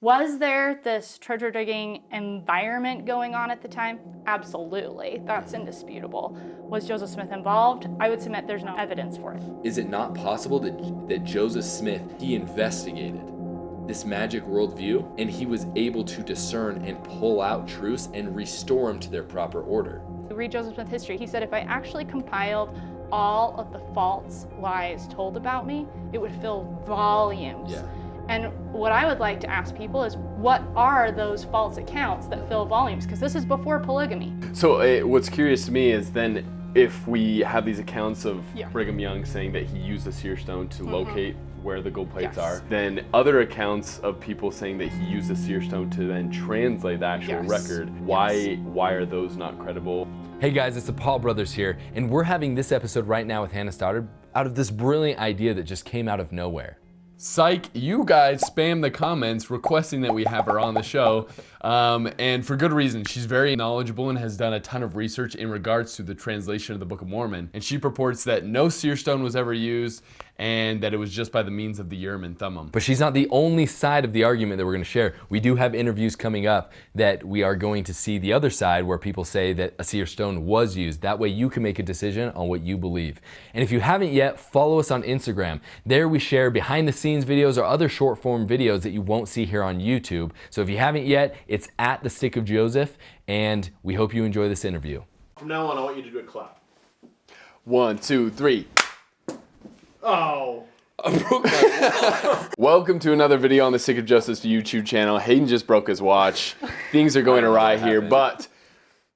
Was there this treasure digging environment going on at the time? Absolutely. That's indisputable. Was Joseph Smith involved? I would submit there's no evidence for it. Is it not possible that Joseph Smith, he investigated this magic worldview and he was able to discern and pull out truths and restore them to their proper order? Read Joseph Smith history. He said if I actually compiled all of the false lies told about me, it would fill volumes. Yeah. And what I would like to ask people is, what are those false accounts that fill volumes? Because this is before polygamy. So what's curious to me is then if we have these accounts of Yeah. Brigham Young saying that he used a seer stone to locate where the gold plates Yes. are, then other accounts of people saying that he used a seer stone to then translate the actual Yes. record. Why are those not credible? Hey guys, it's the Paul brothers here, and we're having this episode right now with Hannah Stoddard out of this brilliant idea that just came out of nowhere. Psych, you guys spam the comments requesting that we have her on the show, and for good reason. She's very knowledgeable and has done a ton of research in regards to the translation of the Book of Mormon, and she purports that no seer stone was ever used and that it was just by the means of the Urim and Thummim. But she's not the only side of the argument that we're going to share. We do have interviews coming up that we are going to see the other side where people say that a seer stone was used. That way you can make a decision on what you believe. And if you haven't yet, follow us on Instagram. There we share behind the scenes videos or other short form videos that you won't see here on YouTube. So if you haven't yet, it's at the Stick of Joseph, and we hope you enjoy this interview. From now on, I want you to do a clap. 1, 2, 3. Oh. Welcome to another video on the Stick of Justice YouTube channel. Hayden just broke his watch. Things are going awry here, but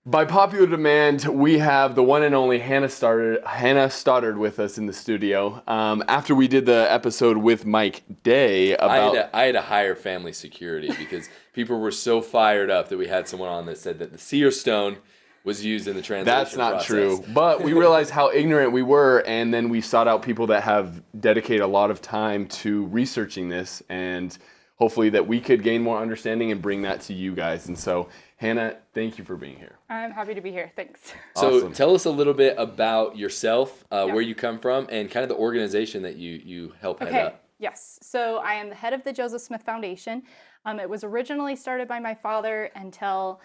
by popular demand, we have the one and only Hannah Stoddard with us in the studio. After we did the episode with Mike Day about... I had to hire family security because people were so fired up that we had someone on that said that the seer stone was used in the translation That's not process. true, but we realized how ignorant we were, and then we sought out people that have dedicated a lot of time to researching this, and hopefully that we could gain more understanding and bring that to you guys. And so, Hannah, thank you for being here. I'm happy to be here. Thanks. So Awesome. tell us a little bit about yourself, where you come from, and kind of the organization that you help head up. Yes. So I am the head of the Joseph Smith Foundation. It was originally started by my father until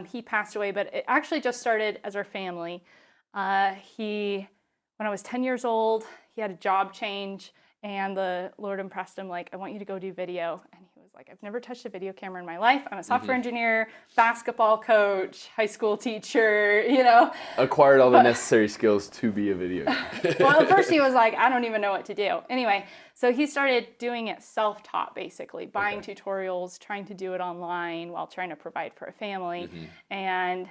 he passed away, but it actually just started as our family. When I was 10 years old, he had a job change, and the Lord impressed him, like, I want you to go do video. And he was like, I've never touched a video camera in my life. I'm a software engineer, basketball coach, high school teacher, Acquired all the necessary skills to be a video. Well, at first he was like, I don't even know what to do. Anyway, so he started doing it self-taught, basically, buying tutorials, trying to do it online while trying to provide for a family. And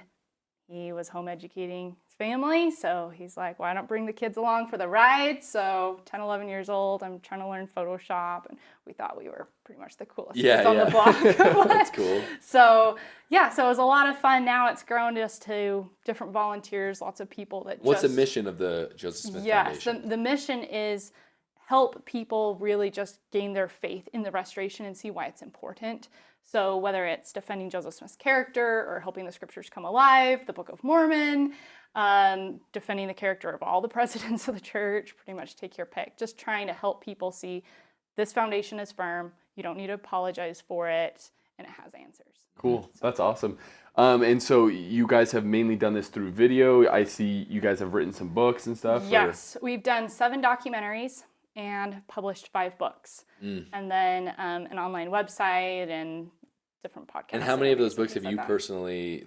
he was home educating his family, so he's like, well, I don't bring the kids along for the ride. So 10, 11 years old, I'm trying to learn Photoshop, and we thought we were pretty much the coolest kids on the block. That's cool. So it was a lot of fun. Now it's grown just to different volunteers, lots of people that What's the mission of the Joseph Smith Foundation? Yes, the mission is help people really just gain their faith in the restoration and see why it's important. So whether it's defending Joseph Smith's character or helping the scriptures come alive, the Book of Mormon, defending the character of all the presidents of the church, pretty much take your pick. Just trying to help people see this foundation is firm, you don't need to apologize for it, and it has answers. Cool, that's awesome. And so you guys have mainly done this through video. I see you guys have written some books and stuff. Yes, we've done 7 documentaries and published 5 books. And then an online website and different podcasts. And how many of those books have you like that. personally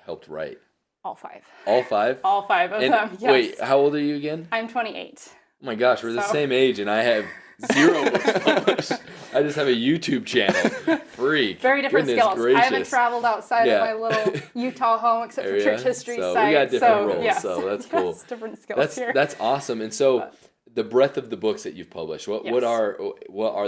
helped write? All 5. All 5? All 5 of them, yes. Wait, how old are you again? I'm 28. Oh my gosh, we're the So- same age, and I have 0 books published. I just have a YouTube channel. Freak. Very different Goodness skills. gracious. I haven't traveled outside Yeah. of my little Utah home except for Area. church history So site. we got different roles, yes. so that's cool. Yes, different skills here. That's awesome. And so the breadth of the books that you've published, what Yes. are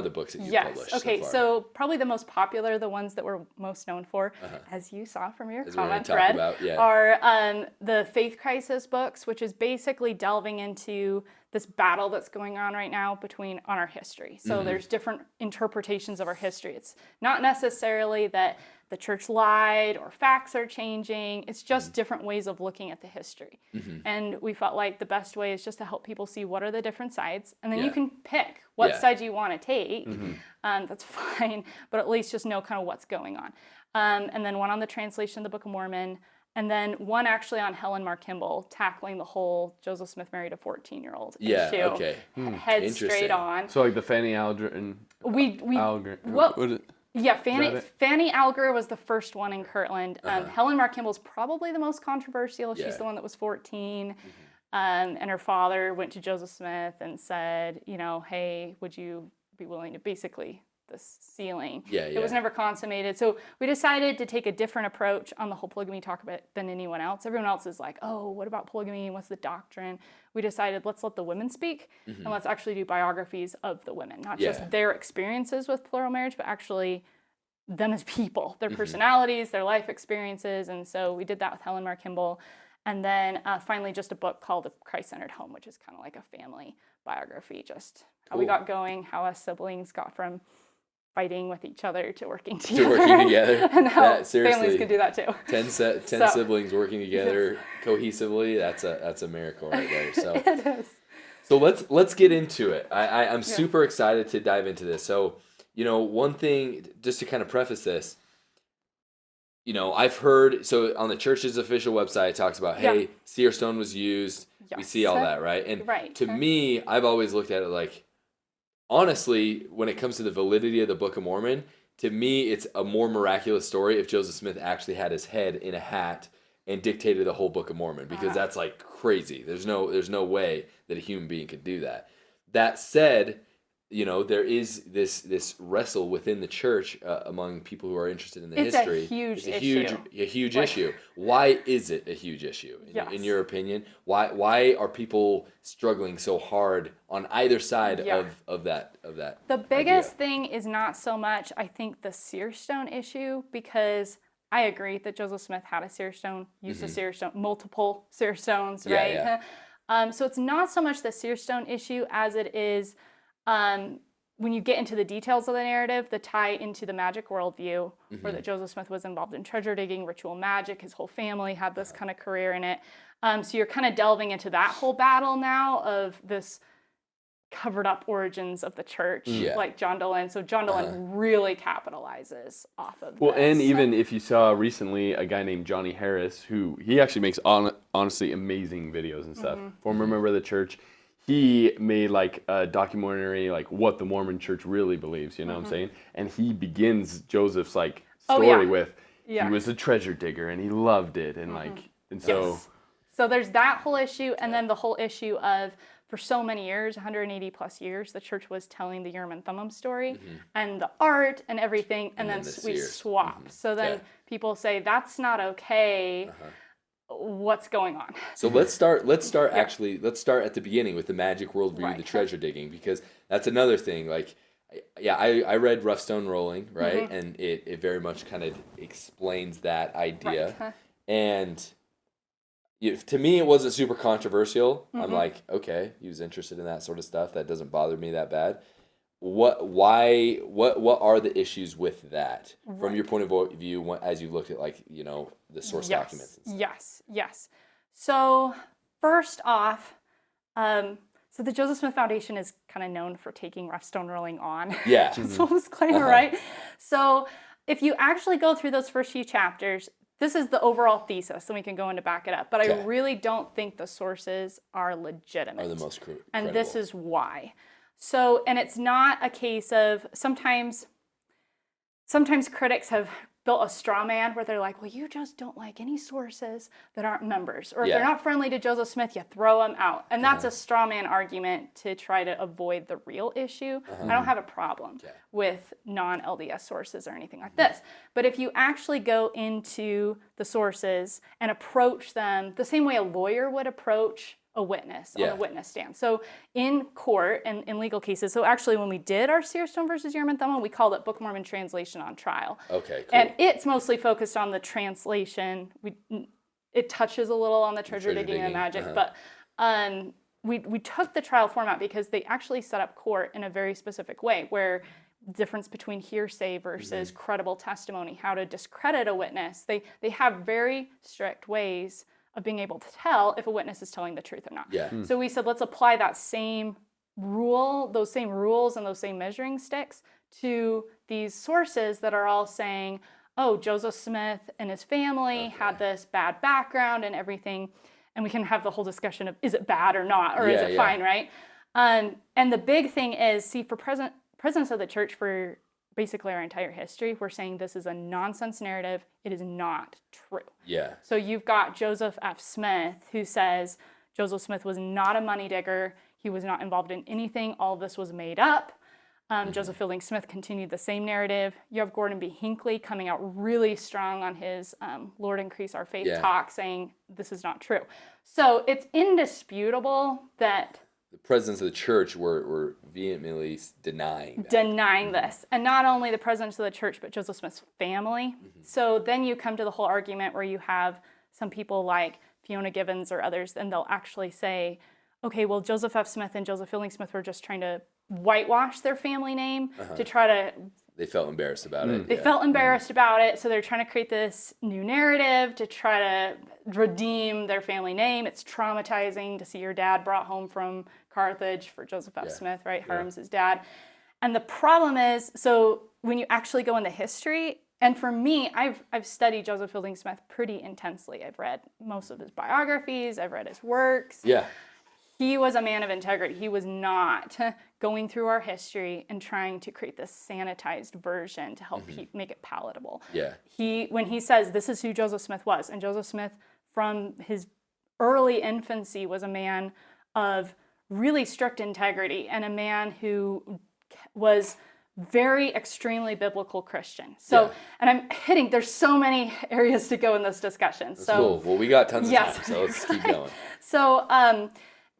the books that you've published Okay, so far? so probably the most popular, the ones that we're most known for, as you saw from your As we're gonna comment talk thread, about, yeah. are the Faith Crisis books, which is basically delving into this battle that's going on right now on our history. So there's different interpretations of our history. It's not necessarily that the church lied or facts are changing. It's just different ways of looking at the history. And we felt like the best way is just to help people see what are the different sides, and then you can pick what side you want to take. That's fine, but at least just know kind of what's going on. And then one on the translation of the Book of Mormon, and then one actually on Helen Mar Kimball, tackling the whole Joseph Smith married a 14-year-old issue. Okay. Head straight on. So like the Fanny Alger and Alger. What What is it? Yeah, it? Fanny Alger was the first one in Kirtland. Helen Mar Kimball's probably the most controversial. She's the one that was 14. And her father went to Joseph Smith and said, hey, would you be willing to basically this sealing? It was never consummated. So we decided to take a different approach on the whole polygamy talk about than anyone else. Everyone else is like, oh, what about polygamy? What's the doctrine? We decided let's let the women speak and let's actually do biographies of the women, not just their experiences with plural marriage, but actually them as people, their personalities, their life experiences. And so we did that with Helen Mar Kimball. And then finally just a book called The Christ-Centered Home, which is kind of like a family biography, just how we got going, how us siblings got from fighting with each other to working together. And how families could do that too. 10 siblings working together cohesively, that's a miracle right there. So it is. So let's get into it. I'm super excited to dive into this. So, one thing, just to kind of preface this, I've heard, so on the church's official website, it talks about, hey, seer stone was used. Yes. We see all that, right? And to me, I've always looked at it like, honestly, when it comes to the validity of the Book of Mormon, to me, it's a more miraculous story if Joseph Smith actually had his head in a hat and dictated the whole Book of Mormon, because that's like crazy. There's no way that a human being could do that. That said, there is this wrestle within the church among people who are interested in the history. It's a huge issue. Why is it a huge issue in your opinion? Why are people struggling so hard on either side of that? The biggest thing is not so much, I think, the seer stone issue, because I agree that Joseph Smith had a seer stone, used a seer stone, multiple seer stones, right? So it's not so much the seer stone issue as it is when you get into the details of the narrative, the tie into the magic worldview, or that Joseph Smith was involved in treasure digging, ritual magic, his whole family had this kind of career in it. So you're kind of delving into that whole battle now of this covered up origins of the church, like John Dolan. So John Dolan really capitalizes off of Well, this. and even if you saw recently a guy named Johnny Harris, who he actually makes honestly amazing videos and stuff. Former member of the church. He made like a documentary, like what the Mormon church really believes, you know what I'm saying? And he begins Joseph's like story with, he was a treasure digger and he loved it. And so there's that whole issue. And then the whole issue of, for so many years, 180 plus years, the church was telling the Urim and Thummim story and the art and everything. And then we swap. So then people say, that's not okay. What's going on? So let's start at the beginning with the magic worldview, the treasure digging, because that's another thing. Like, I read Rough Stone Rolling, right? And it very much kind of explains that idea. And to me, it wasn't super controversial. I'm like, okay, he was interested in that sort of stuff. That doesn't bother me that bad. What are the issues with that from your point of view as you looked at the source documents? Yes. So first off, so the Joseph Smith Foundation is kind of known for taking Rough Stone Rolling on. Yeah. Full disclaimer, right? So if you actually go through those first few chapters, this is the overall thesis, and we can go in to back it up. But I really don't think the sources are legitimate. Are the most credible. And this is why. So, and it's not a case of sometimes critics have built a straw man where they're like, well, you just don't like any sources that aren't members. Or if they're not friendly to Joseph Smith, you throw them out. And that's a straw man argument to try to avoid the real issue. I don't have a problem with non-LDS sources or anything like this. But if you actually go into the sources and approach them the same way a lawyer would approach a witness on a witness stand. So in court and in legal cases, so actually when we did our Seer Stone versus Urim and Thummim, we called it Book of Mormon Translation on Trial. Okay, cool. And it's mostly focused on the translation. It touches a little on the treasure digging and magic, but we took the trial format because they actually set up court in a very specific way, where difference between hearsay versus credible testimony, how to discredit a witness. They have very strict ways of being able to tell if a witness is telling the truth or not. Yeah. So we said, let's apply that same rule, those same rules and those same measuring sticks to these sources that are all saying, oh, Joseph Smith and his family had this bad background and everything. And we can have the whole discussion of, is it bad or not, or is it fine, right? And the big thing is, see, for presidents of the church for basically our entire history, we're saying this is a nonsense narrative. It is not true. Yeah. So you've got Joseph F. Smith, who says Joseph Smith was not a money digger. He was not involved in anything. All of this was made up. Joseph Fielding Smith continued the same narrative. You have Gordon B. Hinckley coming out really strong on his Lord Increase Our Faith talk, saying this is not true. So it's indisputable that The presidents of the church were vehemently denying that. this. And not only the presidents of the church, but Joseph Smith's family. So then you come to the whole argument where you have some people like Fiona Givens or others, and they'll actually say, okay, well, Joseph F. Smith and Joseph Fielding Smith were just trying to whitewash their family name to try to... They felt embarrassed about it. They felt embarrassed about it, so they're trying to create this new narrative to try to redeem their family name. It's traumatizing to see your dad brought home from Carthage for Joseph F. Smith, right? Hiram's his dad. And the problem is, so when you actually go into history, and for me, I've studied Joseph Fielding Smith pretty intensely. I've read most of his biographies. I've read his works. Yeah. He was a man of integrity. He was not going through our history and trying to create this sanitized version to help make it palatable. Yeah. When he says this is who Joseph Smith was, and Joseph Smith from his early infancy was a man of really strict integrity and a man who was very extremely biblical Christian. So, and there's so many areas to go in this discussion. That's cool. Well, we got tons of Yes. time, so let's keep going. So,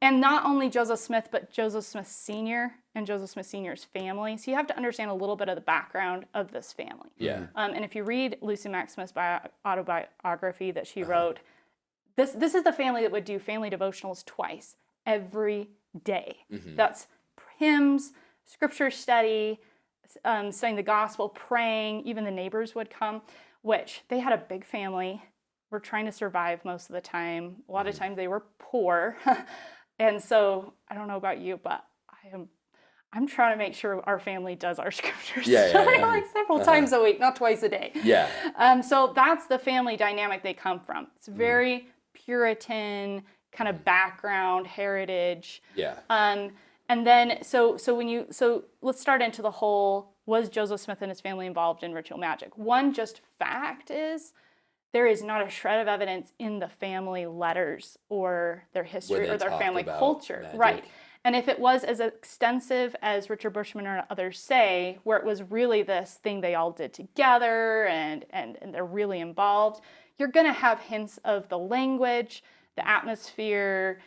and not only Joseph Smith, but Joseph Smith Sr. and Joseph Smith Sr.'s family. So you have to understand a little bit of the background of this family. Yeah. And if you read Lucy Mack Smith's autobiography that she wrote, this is the family that would do family devotionals twice every day. That's hymns, scripture study, studying the gospel, praying. Even the neighbors would come, which they had a big family. Were trying to survive most of the time. A lot of times they were poor. And so I don't know about you, but I'm trying to make sure our family does our scripture study like several times a week, not twice a day. Yeah. So that's the family dynamic they come from. It's very Puritan kind of background, heritage. Yeah. And then so let's start into the whole, was Joseph Smith and his family involved in ritual magic? One just fact is there is not a shred of evidence in the family letters or their history or their family culture. Magic. Right. And if it was as extensive as Richard Bushman or others say, where it was really this thing they all did together and they're really involved, you're going to have hints of the language, the atmosphere,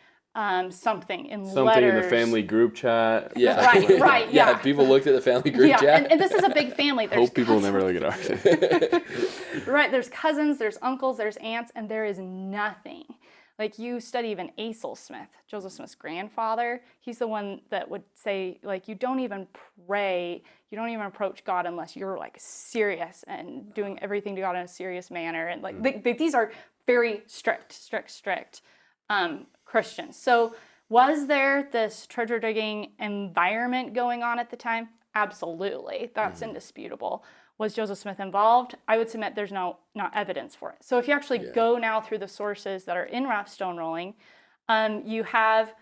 something in letters. In the family group chat. Yeah. Right, Yeah, yeah. people looked at the family group chat. And this is a big family. There's Hope people never look at ours. Right, there's cousins, there's uncles, there's aunts, and there is nothing. Like, you study even Asel Smith, Joseph Smith's grandfather. He's the one that would say, like, you don't even pray, you don't even approach God unless you're, like, serious and doing everything to God in a serious manner. And, like, these are very strict Christians. So was there this treasure digging environment going on at the time? Absolutely. That's indisputable. Was Joseph Smith involved? I would submit there's not evidence for it. So if you actually go now through the sources that are in rough stone rolling, you have,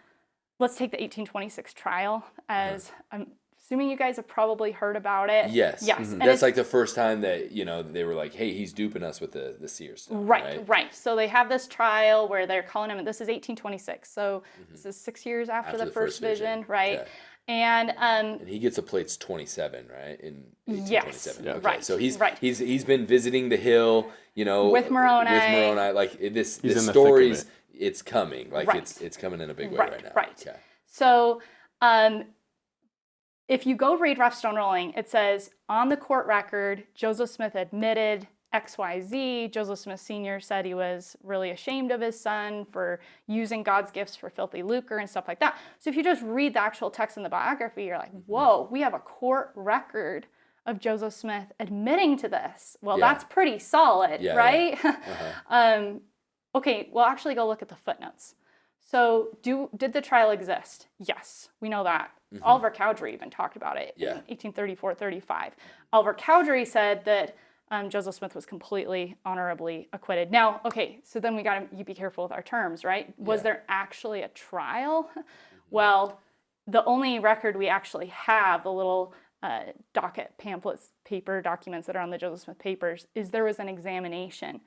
let's take the 1826 trial, as I'm assuming you guys have probably heard about it. Yes. And That's like the first time that, they were like, hey, he's duping us with the seer stuff. Right. So they have this trial where they're calling him, this is 1826. So this is 6 years after the first vision, right? Yeah. And he gets a plates 27, right? In 1827. Yes, Okay. right. So he's been visiting the hill, with Moroni. Like this in the story's thick of it's coming. Like it's coming in a big way right now. Right. Okay. So if you go read rough stone rolling, it says on the court record, Joseph Smith admitted XYZ. Joseph Smith Sr. said he was really ashamed of his son for using God's gifts for filthy lucre and stuff like that. So if you just read the actual text in the biography, you're like, whoa, we have a court record of Joseph Smith admitting to this. Well, that's pretty solid, right? Okay, well, actually go look at the footnotes. So did the trial exist? Yes, we know that. Oliver Cowdery even talked about it in 1834-35. Oliver Cowdery said that Joseph Smith was completely honorably acquitted. Now, okay, so then you be careful with our terms, right? Was there actually a trial? Well, the only record we actually have, the little docket pamphlets, paper documents that are on the Joseph Smith papers, is there was an examination.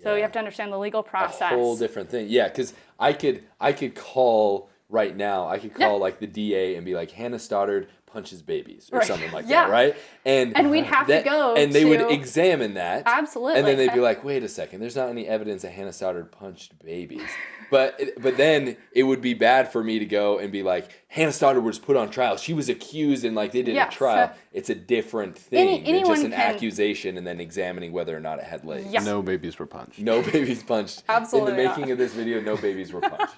So you have to understand the legal process. A whole different thing. Yeah, because I could call right now, like the DA and be like, Hannah Stoddard punches babies or something like that, right? And we'd have to go and they would examine that. Absolutely. And then they'd be like, wait a second, there's not any evidence that Hannah Stoddard punched babies. But then it would be bad for me to go and be like, Hannah Stoddard was put on trial. She was accused and like they did a trial. It's a different thing than just an accusation and then examining whether or not it had legs. Yeah. No babies were punched. No babies punched. Absolutely. In the making of this video, no babies were punched.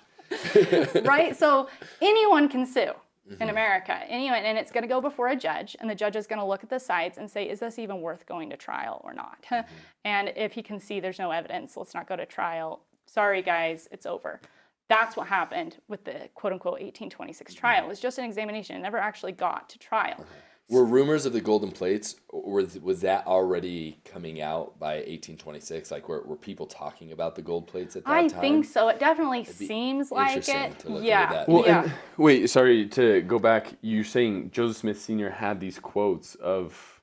Right? So anyone can sue in America. Anyone, and it's going to go before a judge, and the judge is going to look at the sides and say, is this even worth going to trial or not? And if he can see there's no evidence, let's not go to trial. Sorry, guys, it's over. That's what happened with the quote-unquote 1826 trial. It was just an examination. It never actually got to trial. Were rumors of the golden plates, or was that already coming out by 1826? Like, were people talking about the gold plates at that time? I think so. It definitely seems like it. To look into that. Well, and, wait, sorry to go back. You're saying Joseph Smith Sr. had these quotes of,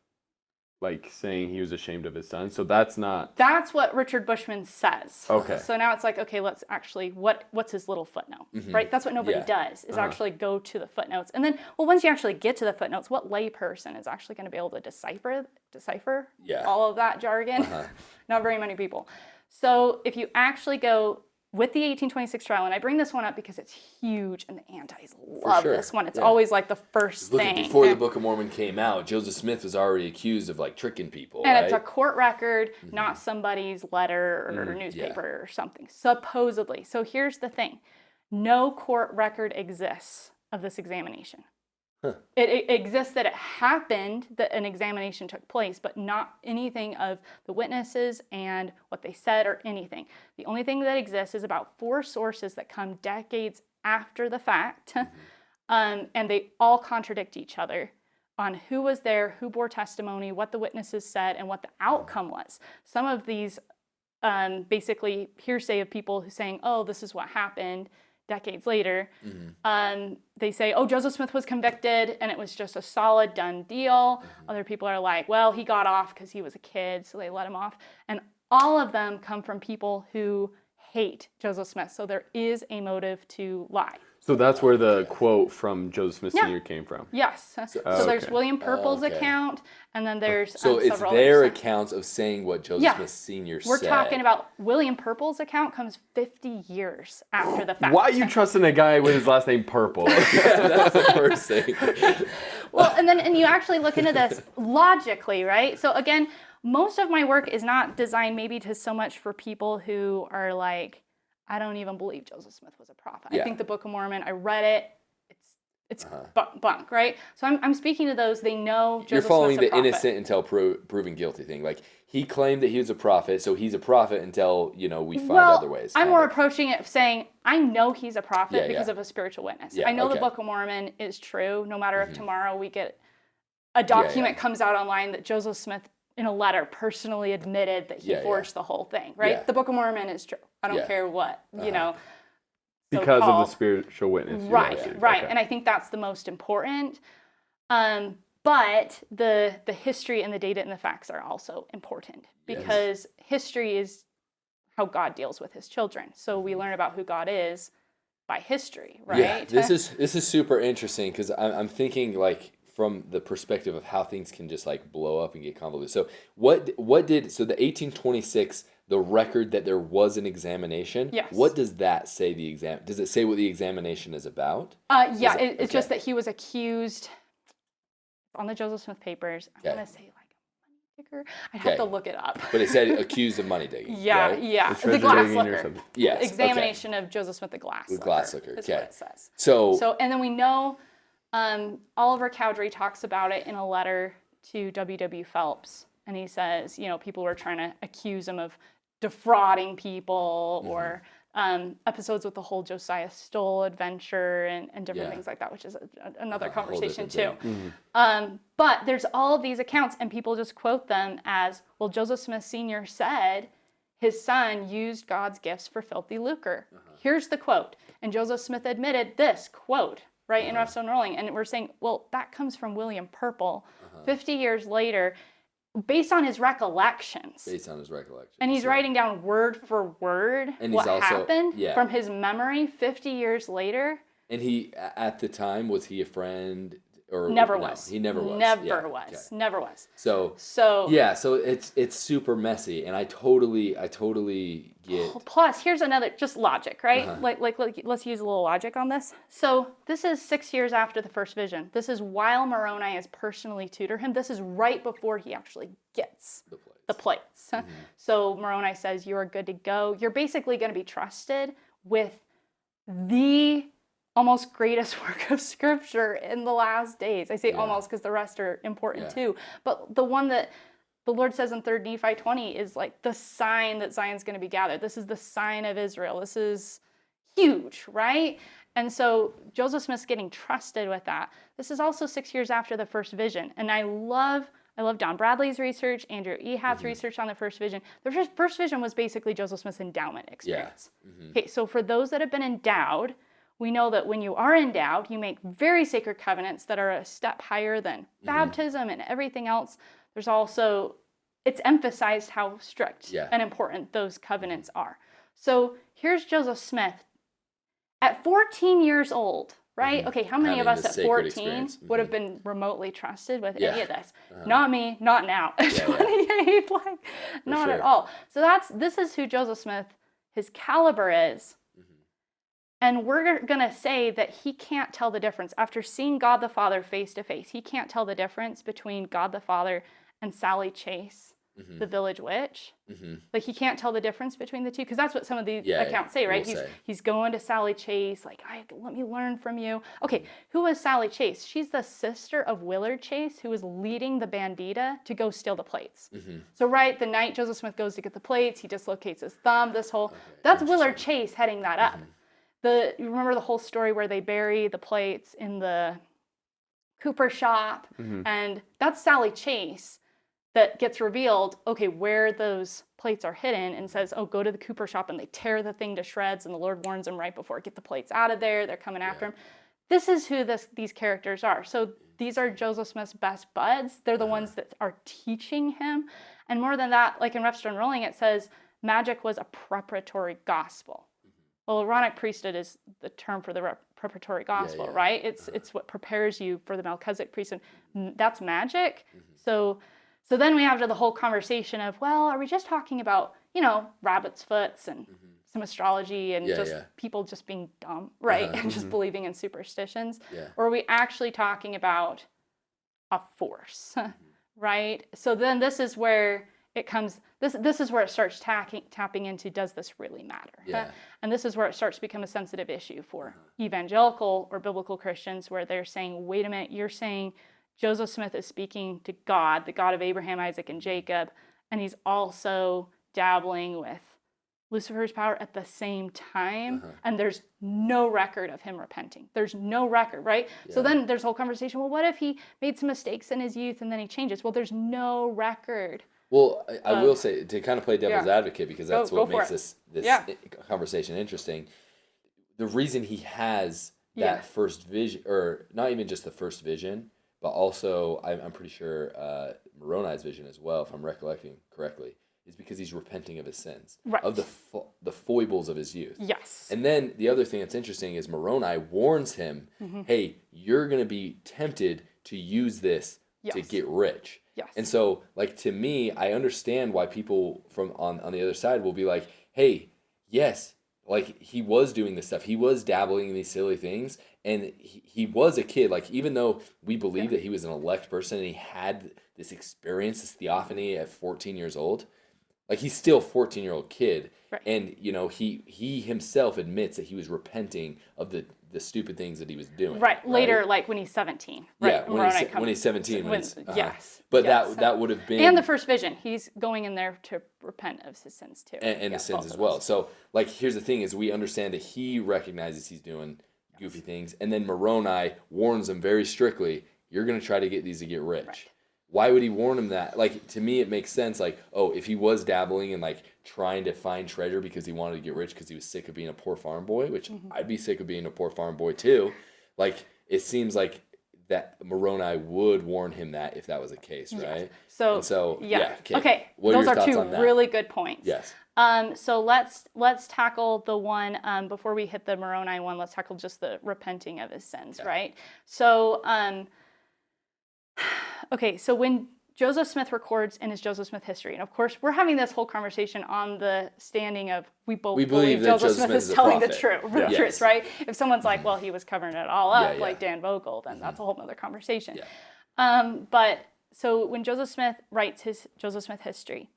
like, saying he was ashamed of his son. So that's not... That's what Richard Bushman says. Okay. So now it's like, okay, let's actually, what's his little footnote, right? That's what nobody does, is actually go to the footnotes. And then, well, once you actually get to the footnotes, what lay person is actually going to be able to decipher all of that jargon? Not very many people. So if you actually go with the 1826 trial, and I bring this one up because it's huge, and the antis love this one. It's always like the first thing. Before the Book of Mormon came out, Joseph Smith was already accused of like tricking people. And it's a court record, not somebody's letter or newspaper or something, supposedly. So here's the thing. No court record exists of this examination. It exists that it happened, that an examination took place, but not anything of the witnesses and what they said or anything. The only thing that exists is about 4 sources that come decades after the fact, and they all contradict each other on who was there, who bore testimony, what the witnesses said, and what the outcome was. Some of these basically hearsay of people who saying, oh, this is what happened, decades later, they say, oh, Joseph Smith was convicted and it was just a solid done deal. Other people are like, well, he got off because he was a kid, so they let him off. And all of them come from people who hate Joseph Smith. So there is a motive to lie. So that's where the quote from Joseph Smith Sr. came from? Yes. So there's William Purple's account, and then there's so it's several their others. accounts of saying what Joseph Smith Sr. said. We're talking about William Purple's account comes 50 years after the fact. Why are you trusting a guy with his last name Purple? That's the first thing. Well, and you actually look into this logically, right? So again, most of my work is not designed maybe to so much for people who are like, I don't even believe Joseph Smith was a prophet. I think the Book of Mormon, I read it, it's bunk, right? So I'm speaking to those, they know Joseph Smith's a prophet. You're following the innocent until proven guilty thing. Like, he claimed that he was a prophet, so he's a prophet until, we find other ways. I'm more approaching it saying, I know he's a prophet because of a spiritual witness. I know the Book of Mormon is true, no matter if tomorrow we get a document comes out online that Joseph Smith in a letter personally admitted that he forged the whole thing, right? The Book of Mormon is true. I don't care what, because of the spiritual witness. Right. Okay. And I think that's the most important. But the history and the data and the facts are also important because history is how God deals with his children. So we learn about who God is by history, right? Yeah, this is super interesting because I'm thinking like from the perspective of how things can just like blow up and get convoluted. So so the 1826, the record that there was an examination, what does that say does it say what the examination is about? It's just that he was accused on the Joseph Smith papers. I'm going to say like digger. I'd have to Okay. look it up. But it said accused of money digging. Yeah, right? yeah. The The treasure glass digging or licker. something. Yes. okay. Examination of Joseph Smith the glass The licker. glass licker, Is okay. what it says. So And then we know Oliver Cowdery talks about it in a letter to W.W. Phelps. And he says, people were trying to accuse him of defrauding people or episodes with the whole Josiah Stoll adventure and different Yeah. things like that, which is another A whole conversation different too. thing. But there's all of these accounts, and people just quote them as, well, Joseph Smith Sr. said his son used God's gifts for filthy lucre. Here's the quote. And Joseph Smith admitted this, quote, right in Rough Stone Rolling. And we're saying, well, that comes from William Purple 50 years later, based on his recollections. based on his recollection. And he's So- writing down word for word And what he's also- happened yeah. from his memory 50 years later. And he, at the time, was he a friend? Or Never no, was. He never was. Never Yeah, was. okay. Never was. So So yeah, so it's super messy, and I totally get. plus, here's another, just logic, right? Uh-huh. Like, let's use a little logic on this. So this is 6 years after the first vision. This is while Moroni is personally tutor him. This is right before he actually gets the plates. So Moroni says, you are good to go. You're basically going to be trusted with the almost greatest work of scripture in the last days. I say almost because the rest are important too. But the one that the Lord says in 3 Nephi 20 is like the sign that Zion's going to be gathered. This is the sign of Israel. This is huge, right? And so Joseph Smith's getting trusted with that. This is also 6 years after the first vision. And I love Don Bradley's research, Andrew Ehath's research on the first vision. The first vision was basically Joseph Smith's endowment experience. Okay, so for those that have been endowed, we know that when you are endowed, you make very sacred covenants that are a step higher than baptism and everything else. There's also, it's emphasized how strict and important those covenants are. So here's Joseph Smith at 14 years old, right? Okay, how many Having of us the at sacred 14 experience. would have been remotely trusted with any of this? Uh-huh. Not me, not now. At 28, like, not at sure. all. So this is who Joseph Smith, his caliber is. And we're going to say that he can't tell the difference. After seeing God the Father face to face, he can't tell the difference between God the Father and Sally Chase, the village witch. Like, he can't tell the difference between the two, because that's what some of the accounts say, right? He's going to Sally Chase, like, let me learn from you. Okay, who was Sally Chase? She's the sister of Willard Chase, who was leading the bandita to go steal the plates. So right, the night Joseph Smith goes to get the plates, he dislocates his thumb, that's Willard Chase heading that up. You remember the whole story where they bury the plates in the cooper shop, and that's Sally Chase that gets revealed, okay, where those plates are hidden, and says, oh, go to the cooper shop, and they tear the thing to shreds, and the Lord warns them right before, get the plates out of there, they're coming after him. This is who these characters are. So these are Joseph Smith's best buds. They're the ones that are teaching him. And more than that, like in Rough Stone Rolling, it says magic was a preparatory gospel. Well, Aaronic priesthood is the term for the preparatory gospel, right? It's what prepares you for the Melchizedek priesthood. That's magic. So then we have the whole conversation of, well, are we just talking about, rabbit's foots and some astrology and people just being dumb, right? And just believing in superstitions? Or are we actually talking about a force, right? So then this is where it comes, this is where it starts tapping into, does this really matter? And this is where it starts to become a sensitive issue for evangelical or biblical Christians, where they're saying, wait a minute, you're saying Joseph Smith is speaking to God, the God of Abraham, Isaac, and Jacob, and he's also dabbling with Lucifer's power at the same time, and there's no record of him repenting. There's no record, right? So then there's a whole conversation, well, what if he made some mistakes in his youth and then he changes? Well, there's no record. Well, I will say, to kind of play devil's advocate, because that's what makes this conversation interesting, the reason he has that first vision, or not even just the first vision, but also, I'm pretty sure Moroni's vision as well, if I'm recollecting correctly, is because he's repenting of his sins, of the foibles of his youth. Yes. And then the other thing that's interesting is Moroni warns him, hey, you're going to be tempted to use this to get rich. Yes. And so, like, to me, I understand why people from on the other side will be like, hey, yes, like he was doing this stuff. He was dabbling in these silly things, and he was a kid. Like, even though we believe that he was an elect person and he had this experience, this theophany at 14 years old, like, he's still a 14-year-old kid. Right. And, you know, he himself admits that he was repenting of the stupid things that he was doing. Right. Later, like when he's 17. Right? Yeah, when he's 17. Yes. But yes. that would have been... And the first vision. He's going in there to repent of his sins too. And his sins as well. So, like, here's the thing is we understand that he recognizes he's doing goofy things. And then Moroni warns him very strictly, you're going to try to get these to get rich. Right. Why would he warn him that? Like, to me, it makes sense. Like, oh, if he was dabbling in, like, trying to find treasure because he wanted to get rich because he was sick of being a poor farm boy, which I'd be sick of being a poor farm boy too. Like, it seems like that Moroni would warn him that if that was the case, right? So yeah. Okay. What are Those your are thoughts two on that? really good points. Yes. So let's tackle the one before we hit the Moroni one. Let's tackle just the repenting of his sins, right? So okay. So when Joseph Smith records in his Joseph Smith history, and of course we're having this whole conversation on the standing of we believe that Joseph Smith is telling the truth, right? If someone's like, well, he was covering it all up, like Dan Vogel, then that's a whole other conversation. Yeah. But so when Joseph Smith writes his Joseph Smith history,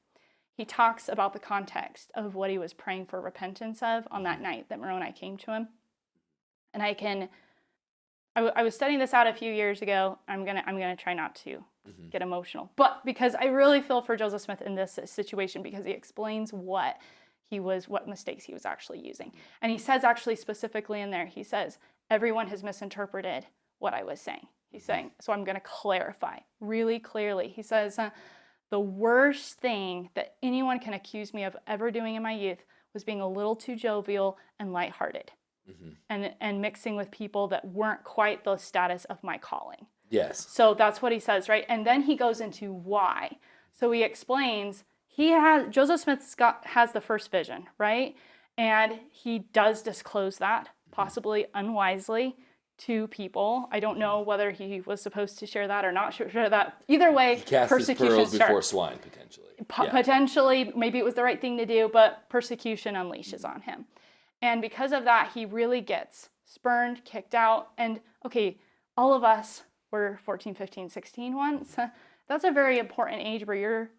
he talks about the context of what he was praying for repentance of on that night that Moroni came to him. And I was studying this out a few years ago. I'm gonna try not to get emotional, but because I really feel for Joseph Smith in this situation, because he explains what mistakes he was actually using. And he says actually specifically in there, he says, everyone has misinterpreted what I was saying. He's saying, so I'm going to clarify really clearly. He says, the worst thing that anyone can accuse me of ever doing in my youth was being a little too jovial and lighthearted and mixing with people that weren't quite the status of my calling. Yes. So that's what he says, right? And then he goes into why. So he explains Joseph Smith has the first vision, right? And he does disclose that, possibly unwisely, to people. I don't know whether he was supposed to share that or not share that. Either way, He cast his persecution pearls starts. before swine, potentially. Potentially, maybe it was the right thing to do, but persecution unleashes on him. And because of that, he really gets spurned, kicked out. And okay, all of us were 14, 15, 16 once. That's a very important age where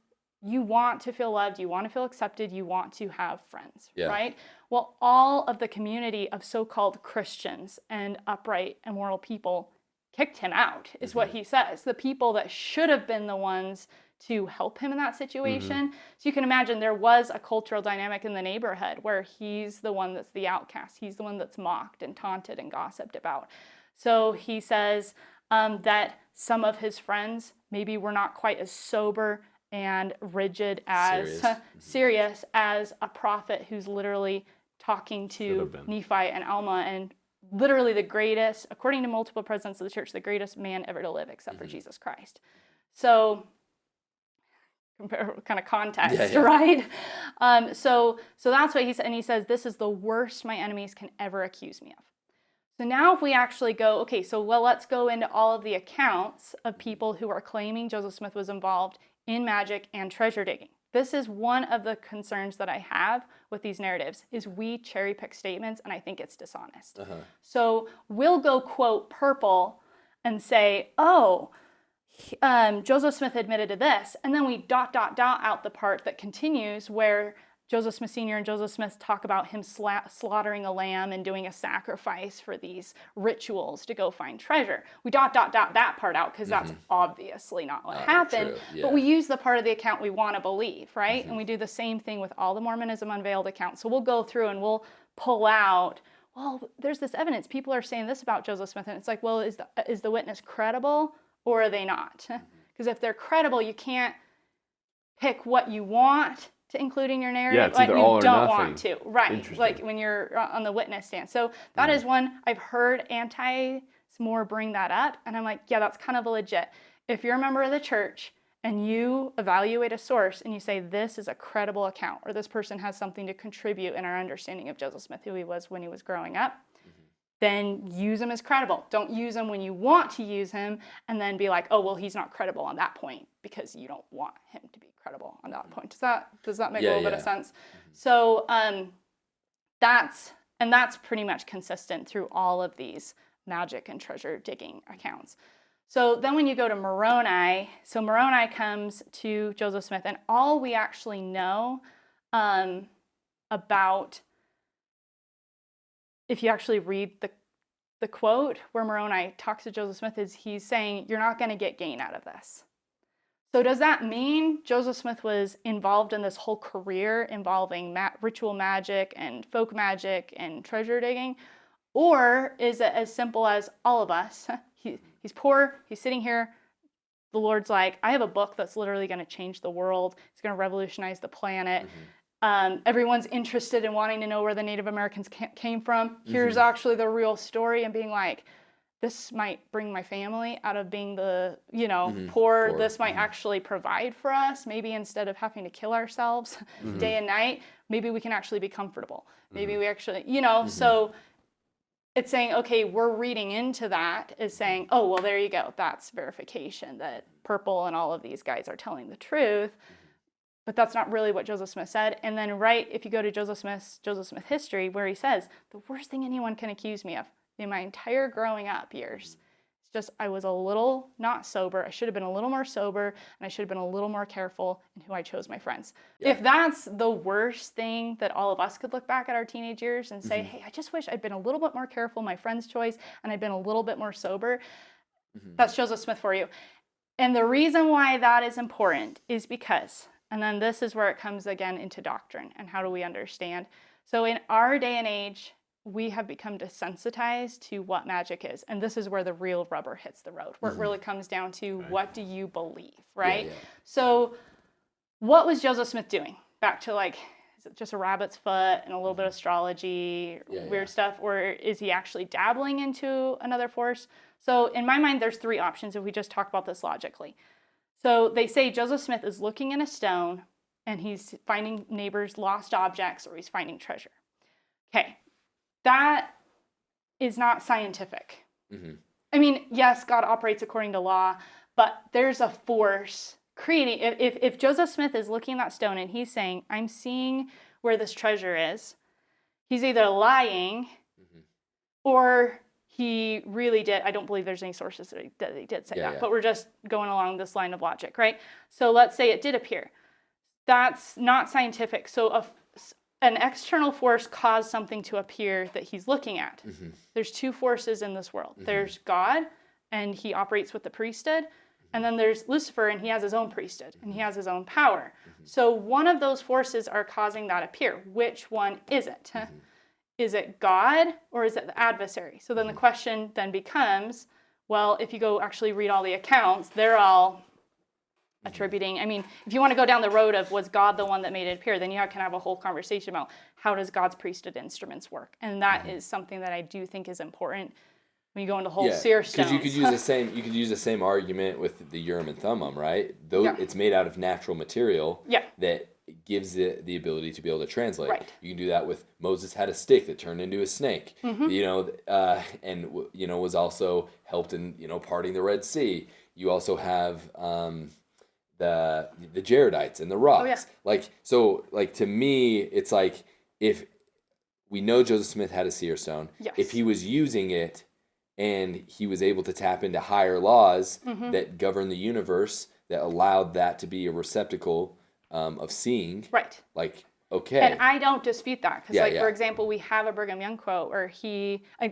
you want to feel loved, you want to feel accepted, you want to have friends, right? Well, all of the community of so-called Christians and upright and moral people kicked him out, is what he says. The people that should have been the ones to help him in that situation. So you can imagine there was a cultural dynamic in the neighborhood where he's the one that's the outcast. He's the one that's mocked and taunted and gossiped about. So he says that some of his friends maybe were not quite as sober and rigid as serious as a prophet who's literally talking to Nephi and Alma, and literally the greatest, according to multiple presidents of the church, the greatest man ever to live except for Jesus Christ. So compare kind of context, right? So that's what he said, and he says, this is the worst my enemies can ever accuse me of. So now if we actually go, okay, so let's go into all of the accounts of people who are claiming Joseph Smith was involved in magic and treasure digging. This is one of the concerns that I have with these narratives, is we cherry pick statements, and I think it's dishonest. So we'll go quote purple and say, oh, Joseph Smith admitted to this, and then we ... out the part that continues where Joseph Smith Sr. and Joseph Smith talk about him slaughtering a lamb and doing a sacrifice for these rituals to go find treasure. We ... that part out because that's obviously not what happened. But we use the part of the account we want to believe, right? And we do the same thing with all the Mormonism Unveiled accounts. So we'll go through and we'll pull out, well, there's this evidence. People are saying this about Joseph Smith. And it's like, well, is the witness credible or are they not? Because if they're credible, you can't pick what you want to include in your narrative, it's either all or don't nothing. want to, right? Like when you're on the witness stand. So that is one I've heard anti-more bring that up, and I'm like, yeah, that's kind of legit. If you're a member of the church and you evaluate a source and you say this is a credible account, or this person has something to contribute in our understanding of Joseph Smith, who he was when he was growing up, then use him as credible. Don't use him when you want to use him and then be like, oh, well, he's not credible on that point because you don't want him to be credible on that point. Does that make a little bit of sense? So that's pretty much consistent through all of these magic and treasure digging accounts. So then when you go to Moroni, so Moroni comes to Joseph Smith, and all we actually know about, if you actually read the quote where Moroni talks to Joseph Smith, is he's saying, you're not going to get gain out of this. So does that mean Joseph Smith was involved in this whole career involving ritual magic and folk magic and treasure digging? Or is it as simple as all of us? He's poor, he's sitting here. The Lord's like, I have a book that's literally going to change the world. It's going to revolutionize the planet. Everyone's interested in wanting to know where the Native Americans came from. Here's actually the real story, and being like, this might bring my family out of being the, poor. This might actually provide for us. Maybe instead of having to kill ourselves day and night, maybe we can actually be comfortable. Maybe we actually, so it's saying, okay, we're reading into that is saying, oh, well, there you go. That's verification that Purple and all of these guys are telling the truth. But that's not really what Joseph Smith said. And then if you go to Joseph Smith history, where he says, the worst thing anyone can accuse me of in my entire growing up years, it's just I was a little not sober. I should have been a little more sober, and I should have been a little more careful in who I chose my friends. Yeah. If that's the worst thing that all of us could look back at our teenage years and say, hey, I just wish I'd been a little bit more careful in my friend's choice, and I'd been a little bit more sober, that's Joseph Smith for you. And the reason why that is important is because, and then this is where it comes again into doctrine and how do we understand. So in our day and age, we have become desensitized to what magic is. And this is where the real rubber hits the road, where it really comes down to what do you believe, right? Yeah. So what was Joseph Smith doing? Back to is it just a rabbit's foot and a little bit of astrology, weird stuff? Or is he actually dabbling into another force? So in my mind, there's three options if we just talk about this logically. So they say Joseph Smith is looking in a stone and he's finding neighbors' lost objects, or he's finding treasure. Okay. That is not scientific. I mean, yes, God operates according to law, but there's a force creating. If Joseph Smith is looking at that stone and he's saying, I'm seeing where this treasure is, he's either lying or he really did. I don't believe there's any sources that he did say that, but we're just going along this line of logic, right? So let's say it did appear. That's not scientific. So an external force caused something to appear that he's looking at. There's two forces in this world. There's God, and he operates with the priesthood. And then there's Lucifer, and he has his own priesthood, and he has his own power. So one of those forces are causing that appear. Which one is it? Is it God, or is it the adversary? So then the question then becomes, well, if you go actually read all the accounts, they're all attributing. I mean, if you want to go down the road of was God the one that made it appear, then you can have a whole conversation about how does God's priesthood instruments work, and that is something that I do think is important when you go into whole seer stones. Because you could use the same argument with the Urim and Thummim, right? It's made out of natural material that gives it the ability to be able to translate. Right. You can do that with Moses had a stick that turned into a snake, and was also helped in parting the Red Sea. You also have the Jaredites and the rocks. To me, it's like if we know Joseph Smith had a seer stone, if he was using it and he was able to tap into higher laws that govern the universe that allowed that to be a receptacle of seeing. Right. Okay. And I don't dispute that. Because, for example, we have a Brigham Young quote where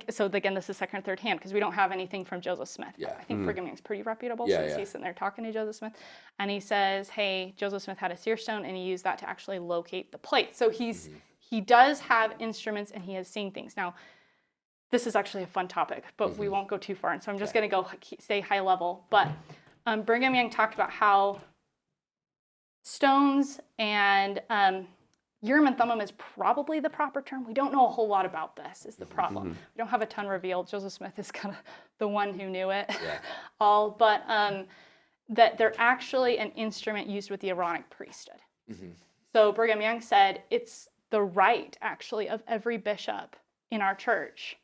so again, this is second or third hand because we don't have anything from Joseph Smith. Yeah. I think Brigham Young's pretty reputable since he's sitting there talking to Joseph Smith. And he says, hey, Joseph Smith had a seer stone, and he used that to actually locate the plate. So he does have instruments, and he has seen things. Now, this is actually a fun topic, but we won't go too far. And so I'm just going to stay high level. But Brigham Young talked about how stones and Urim and Thummim is probably the proper term. We don't know a whole lot about this is the problem. We don't have a ton revealed. Joseph Smith is kind of the one who knew it all. But that they're actually an instrument used with the Aaronic priesthood. So Brigham Young said it's the right, actually, of every bishop in our church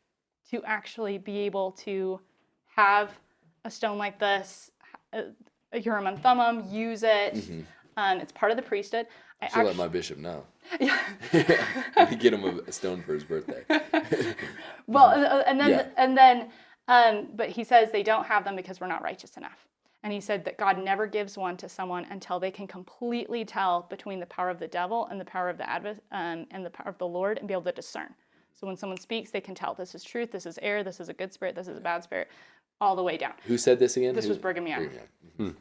to actually be able to have a stone like this, a Urim and Thummim, use it. It's part of the priesthood. I should let my bishop know. Get him a stone for his birthday. Well, but he says they don't have them because we're not righteous enough. And he said that God never gives one to someone until they can completely tell between the power of the devil and the power of and the power of the Lord, and be able to discern. So when someone speaks, they can tell this is truth, this is error, this is a good spirit, this is a bad spirit, all the way down. Who said this again? This was Brigham Young.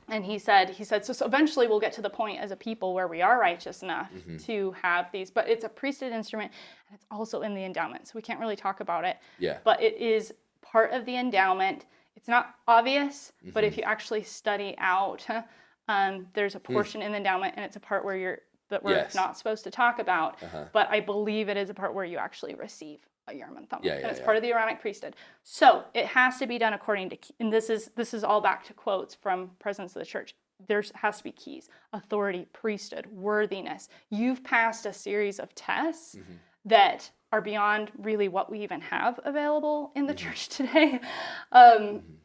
And he said, so eventually we'll get to the point as a people where we are righteous enough to have these, but it's a priesthood instrument, and it's also in the endowment. So we can't really talk about it. Yeah. But it is part of the endowment. It's not obvious, but if you actually study out, there's a portion in the endowment, and it's a part where we're not supposed to talk about. But I believe it is a part where you actually receive a Urim and Thummim, and it's part of the Aaronic priesthood. So it has to be done according to, and this is all back to quotes from presidents of the church. There has to be keys: authority, priesthood, worthiness. You've passed a series of tests that are beyond really what we even have available in the church today.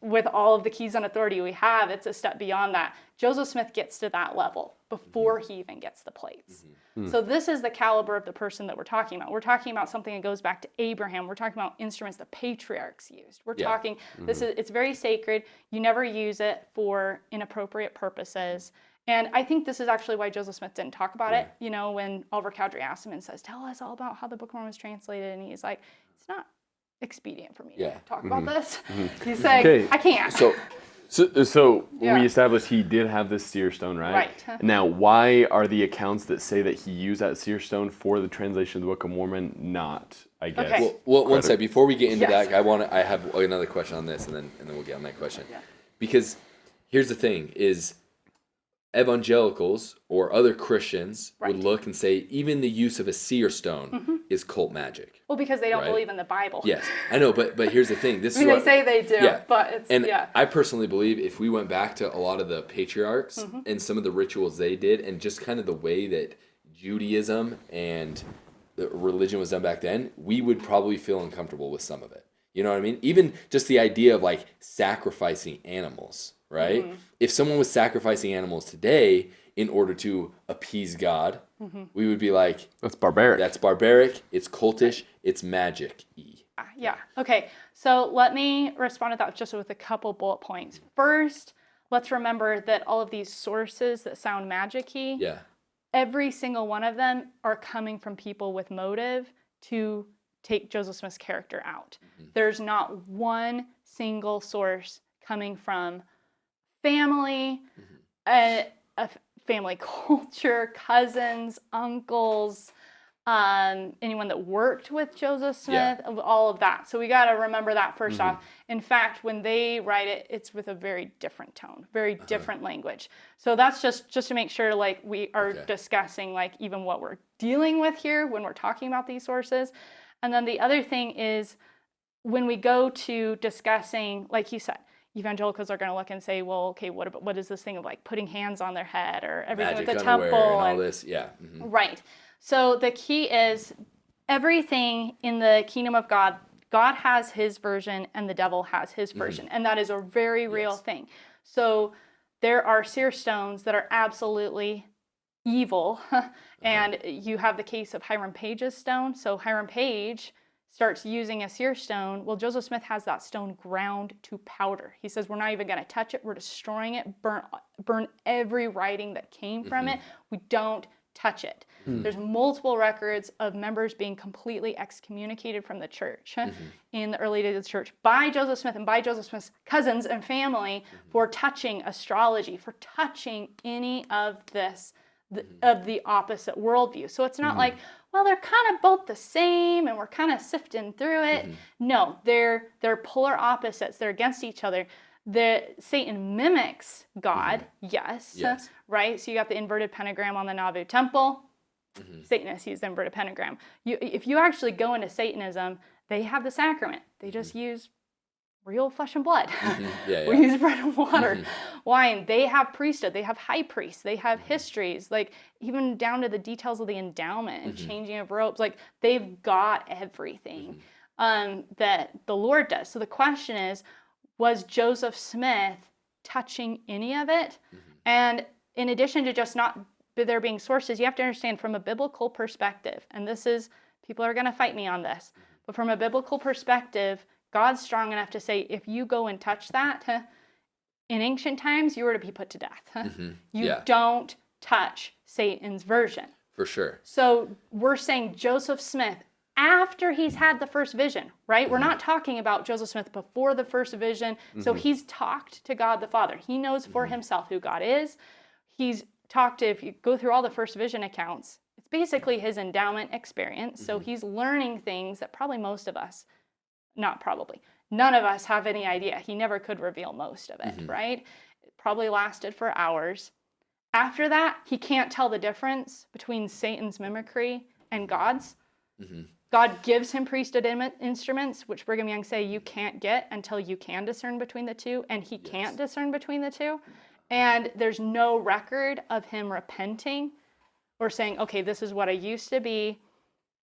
With all of the keys and authority we have, it's a step beyond that. Joseph Smith gets to that level before he even gets the plates. So this is the caliber of the person that we're talking about. We're talking about something that goes back to Abraham. We're talking about instruments the patriarchs used. We're talking, it's very sacred. You never use it for inappropriate purposes. And I think this is actually why Joseph Smith didn't talk about it. You know, when Oliver Cowdery asked him and says, tell us all about how the Book of Mormon was translated. And he's like, it's not expedient for me to talk about this. He's saying, I can't. So we established he did have this seer stone, right? Right. Now, why are the accounts that say that he used that seer stone for the translation of the Book of Mormon not, I guess? Okay. Well, one sec. Before we get into that, I have another question on this, and then we'll get on that question. Yeah. Because here's the thing: is evangelicals or other Christians would look and say even the use of a seer stone is cult magic. Well, because they don't believe in the Bible. Yes, I know, but here's the thing. This I mean, they say they do, but it's I personally believe if we went back to a lot of the patriarchs and some of the rituals they did, and just kind of the way that Judaism and the religion was done back then, we would probably feel uncomfortable with some of it. You know what I mean? Even just the idea of like sacrificing animals, right? If someone was sacrificing animals today in order to appease God, we would be like, that's barbaric. That's barbaric. It's cultish. It's magic-y. Yeah. Okay. So let me respond to that just with a couple bullet points. First, let's remember that all of these sources that sound magic-y, every single one of them are coming from people with motive to take Joseph Smith's character out. There's not one single source coming from family, a family culture, cousins, uncles, anyone that worked with Joseph Smith, all of that. So we got to remember that first off. In fact, when they write it, it's with a very different tone, very different language. So that's just to make sure like we are discussing like even what we're dealing with here when we're talking about these sources. And then the other thing is when we go to discussing, like you said, evangelicals are going to look and say, well, okay, what is this thing of like putting hands on their head or everything Magic with the underwear temple and all this, Right. So the key is everything in the kingdom of God, God has his version and the devil has his version. And that is a very real thing. So there are seer stones that are absolutely evil. And you have the case of Hiram Page's stone. So Hiram Page starts using a seer stone. Well, Joseph Smith has that stone ground to powder. He says, we're not even going to touch it. We're destroying it, burn every writing that came from it. We don't touch it. There's multiple records of members being completely excommunicated from the church in the early days of the church by Joseph Smith and by Joseph Smith's cousins and family for touching astrology, for touching any of this, of the opposite worldview. So it's not like, well, they're kind of both the same and we're kind of sifting through it. No, they're polar opposites. They're against each other. Satan mimics God, yes, right? So you got the inverted pentagram on the Nauvoo temple. Satanists use the inverted pentagram. If you actually go into Satanism, they have the sacrament. They just use real flesh and blood. We use bread and water, wine. They have priesthood. They have high priests. They have histories, like even down to the details of the endowment and changing of robes. Like they've got everything that the Lord does. So the question is, was Joseph Smith touching any of it? And in addition to just not there being sources, you have to understand from a biblical perspective, and this is, people are going to fight me on this, but from a biblical perspective, God's strong enough to say, if you go and touch that, in ancient times, you were to be put to death. You don't touch Satan's version. For sure. So we're saying Joseph Smith, after he's had the first vision, right? We're not talking about Joseph Smith before the first vision. So he's talked to God the Father. He knows for himself who God is. He's talked to, if you go through all the first vision accounts, it's basically his endowment experience. So he's learning things that probably most of us, not probably, none of us have any idea. He never could reveal most of it, right? It probably lasted for hours. After that, he can't tell the difference between Satan's mimicry and God's. God gives him priesthood instruments, which Brigham Young say you can't get until you can discern between the two, and he can't discern between the two. And there's no record of him repenting or saying, okay, this is what I used to be.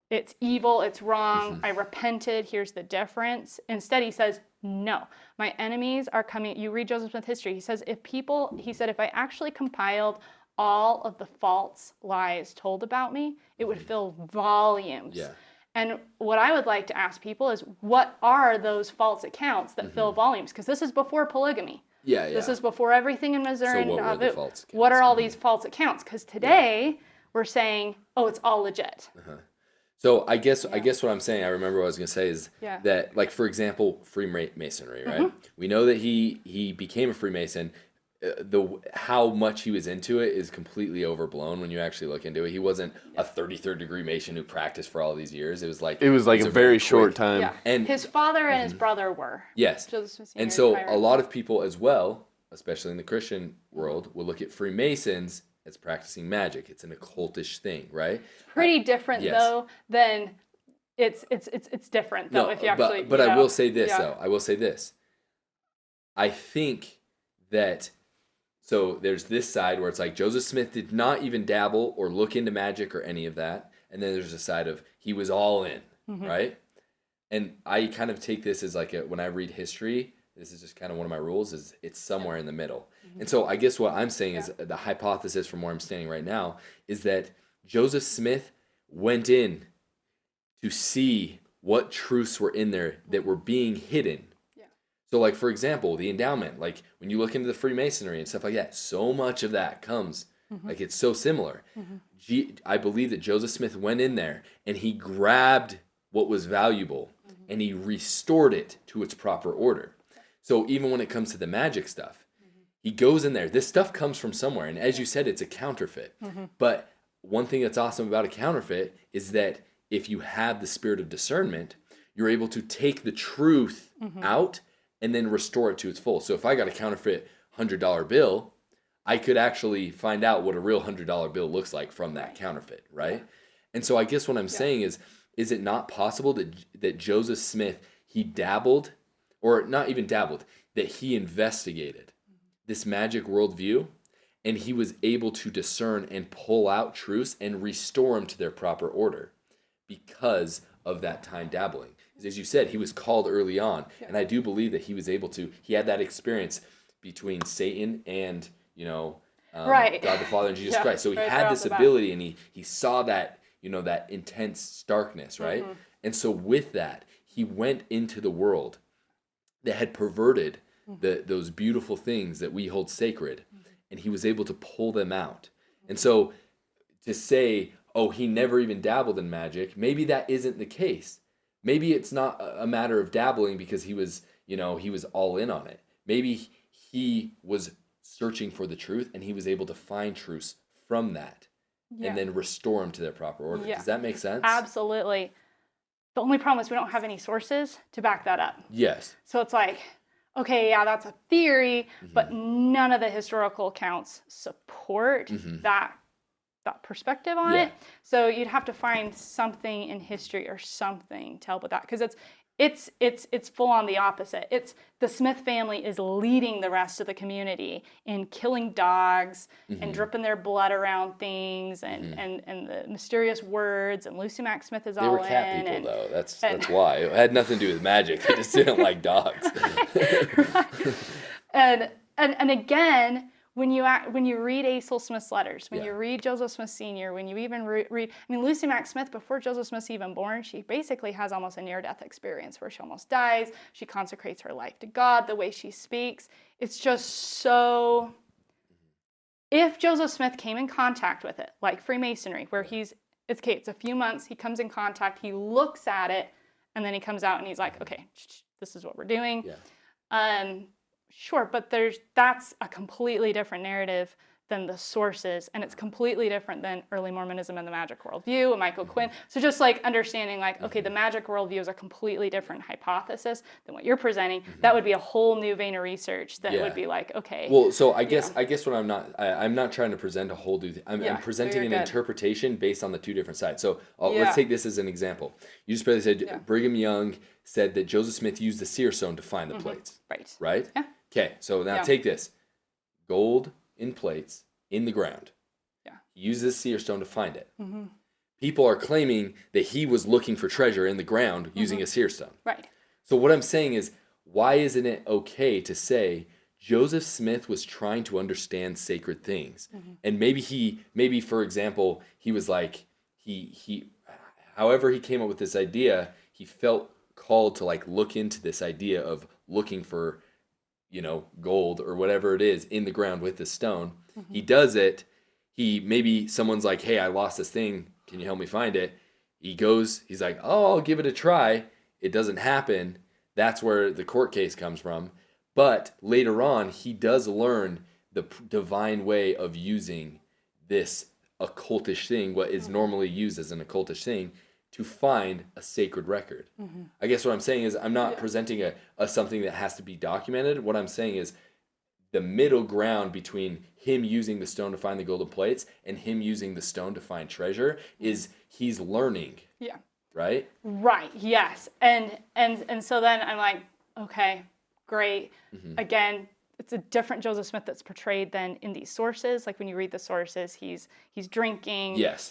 It's evil, it's wrong, I repented, here's the difference. Instead, he says, no, my enemies are coming. You read Joseph Smith history. He says, if I actually compiled all of the false lies told about me, it would fill volumes. Yeah. And what I would like to ask people is, what are those false accounts that fill volumes? Because this is before polygamy. This is before everything in Missouri. So what were the false accounts? What are all these false accounts? Because today we're saying, oh, it's all legit. So I guess what I'm saying, I remember what I was going to say is that, like, for example, Freemasonry, right? We know that he became a Freemason. How much he was into it is completely overblown when you actually look into it. He wasn't a 33rd degree Mason who practiced for all these years. It was like a very short time. Yeah. And his father and his brother were. Yes. And so a lot of people as well, especially in the Christian world, will look at Freemasons as practicing magic. It's an occultish thing, right? Pretty different though than it's different though if you actually. But I will say this though. I will say this. I think that. So there's this side where it's like Joseph Smith did not even dabble or look into magic or any of that. And then there's a side of he was all in, right? And I kind of take this as like when I read history, this is just kind of one of my rules, is it's somewhere in the middle. And so I guess what I'm saying is the hypothesis from where I'm standing right now is that Joseph Smith went in to see what truths were in there that were being hidden. So, like, for example, the endowment, like, when you look into the Freemasonry and stuff like that, so much of that comes, like, it's so similar. I believe that Joseph Smith went in there and he grabbed what was valuable and he restored it to its proper order. So, even when it comes to the magic stuff, he goes in there. This stuff comes from somewhere. And as you said, it's a counterfeit. But one thing that's awesome about a counterfeit is that if you have the spirit of discernment, you're able to take the truth out and then restore it to its full. So if I got a counterfeit $100 bill, I could actually find out what a real $100 bill looks like from that counterfeit, right? And so I guess what I'm saying is it not possible that Joseph Smith, he dabbled, or not even dabbled, that he investigated this magic worldview, and he was able to discern and pull out truths and restore them to their proper order because of that time dabbling. As you said, he was called early on, and I do believe that he was able to. He had that experience between Satan and God the Father and Jesus Christ. So he had this ability, and he saw that that intense darkness, right? And so with that, he went into the world that had perverted those beautiful things that we hold sacred, and he was able to pull them out. And so to say, oh, he never even dabbled in magic, maybe that isn't the case. Maybe it's not a matter of dabbling because he was all in on it. Maybe he was searching for the truth and he was able to find truths from that and then restore them to their proper order. Does that make sense? Absolutely. The only problem is we don't have any sources to back that up. Yes. So it's like, okay, yeah, that's a theory, but none of the historical accounts support that perspective on it. So you'd have to find something in history or something to help with that, because it's full on the opposite. It's the Smith family is leading the rest of the community in killing dogs and dripping their blood around things and the mysterious words, and Lucy Mack Smith is all in. They were cat people, though. That's why. It had nothing to do with magic. They just didn't like dogs. And again, when you read Azel Smith's letters, when Yeah. you read Joseph Smith Sr., when you even read, I mean, Lucy Mack Smith, before Joseph Smith's even born, she basically has almost a near-death experience where she almost dies. She consecrates her life to God, the way she speaks. It's just so... If Joseph Smith came in contact with it, like Freemasonry, where it's a few months, he comes in contact, he looks at it, and then he comes out and he's like, okay, this is what we're doing. Yeah. Sure, but that's a completely different narrative than the sources, and it's completely different than early Mormonism and the magic worldview and Michael Quinn. So just like understanding like, okay, the magic worldview is a completely different hypothesis than what you're presenting. That would be a whole new vein of research that would be like, okay. Well, so I guess what I'm not trying to present a whole new thing. I'm presenting an good. interpretation based on the two different sides. So let's take this as an example. You just barely said Brigham Young said that Joseph Smith used the seer stone to find the plates. Right? Yeah. Okay, so now take this. Gold in plates in the ground. Yeah. He uses seer stone to find it. People are claiming that he was looking for treasure in the ground using a seer stone. Right. So what I'm saying is, why isn't it okay to say Joseph Smith was trying to understand sacred things? And maybe for example, he was like, however he came up with this idea, he felt called to like look into this idea of looking for, gold or whatever it is in the ground with this stone. He does it. Maybe someone's like, hey, I lost this thing. Can you help me find it? He goes, he's like, oh, I'll give it a try. It doesn't happen. That's where the court case comes from. But later on, he does learn the divine way of using this occultish thing, what is normally used as an occultish thing, to find a sacred record. I guess what I'm saying is I'm not presenting a something that has to be documented. What I'm saying is the middle ground between him using the stone to find the golden plates and him using the stone to find treasure is he's learning. Yeah. Right? Right, yes. And so then I'm like, okay, great. Again, it's a different Joseph Smith that's portrayed than in these sources. Like when you read the sources, he's drinking. Yes.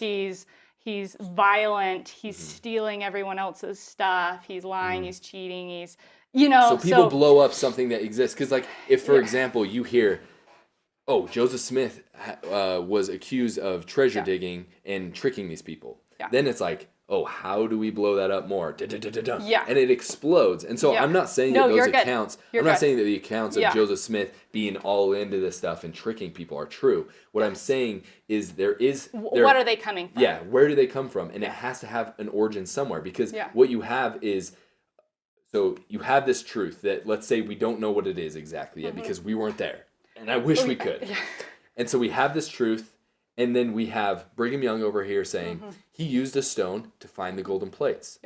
He's violent. He's stealing everyone else's stuff. He's lying. He's cheating. He's, So people blow up something that exists. Because like if, for example, you hear, oh, Joseph Smith was accused of treasure digging and tricking these people. Yeah. Then it's like, oh, how do we blow that up more? Da-da-da-da-da. Yeah. And it explodes. And so I'm not saying that those accounts, I'm not saying that the accounts of Joseph Smith being all into this stuff and tricking people are true. What I'm saying is what are they coming from? Yeah, where do they come from? And it has to have an origin somewhere, because what you have is, so you have this truth that, let's say we don't know what it is exactly yet because we weren't there. And I wish we could. Yeah. And so we have this truth. And then we have Brigham Young over here saying he used a stone to find the golden plates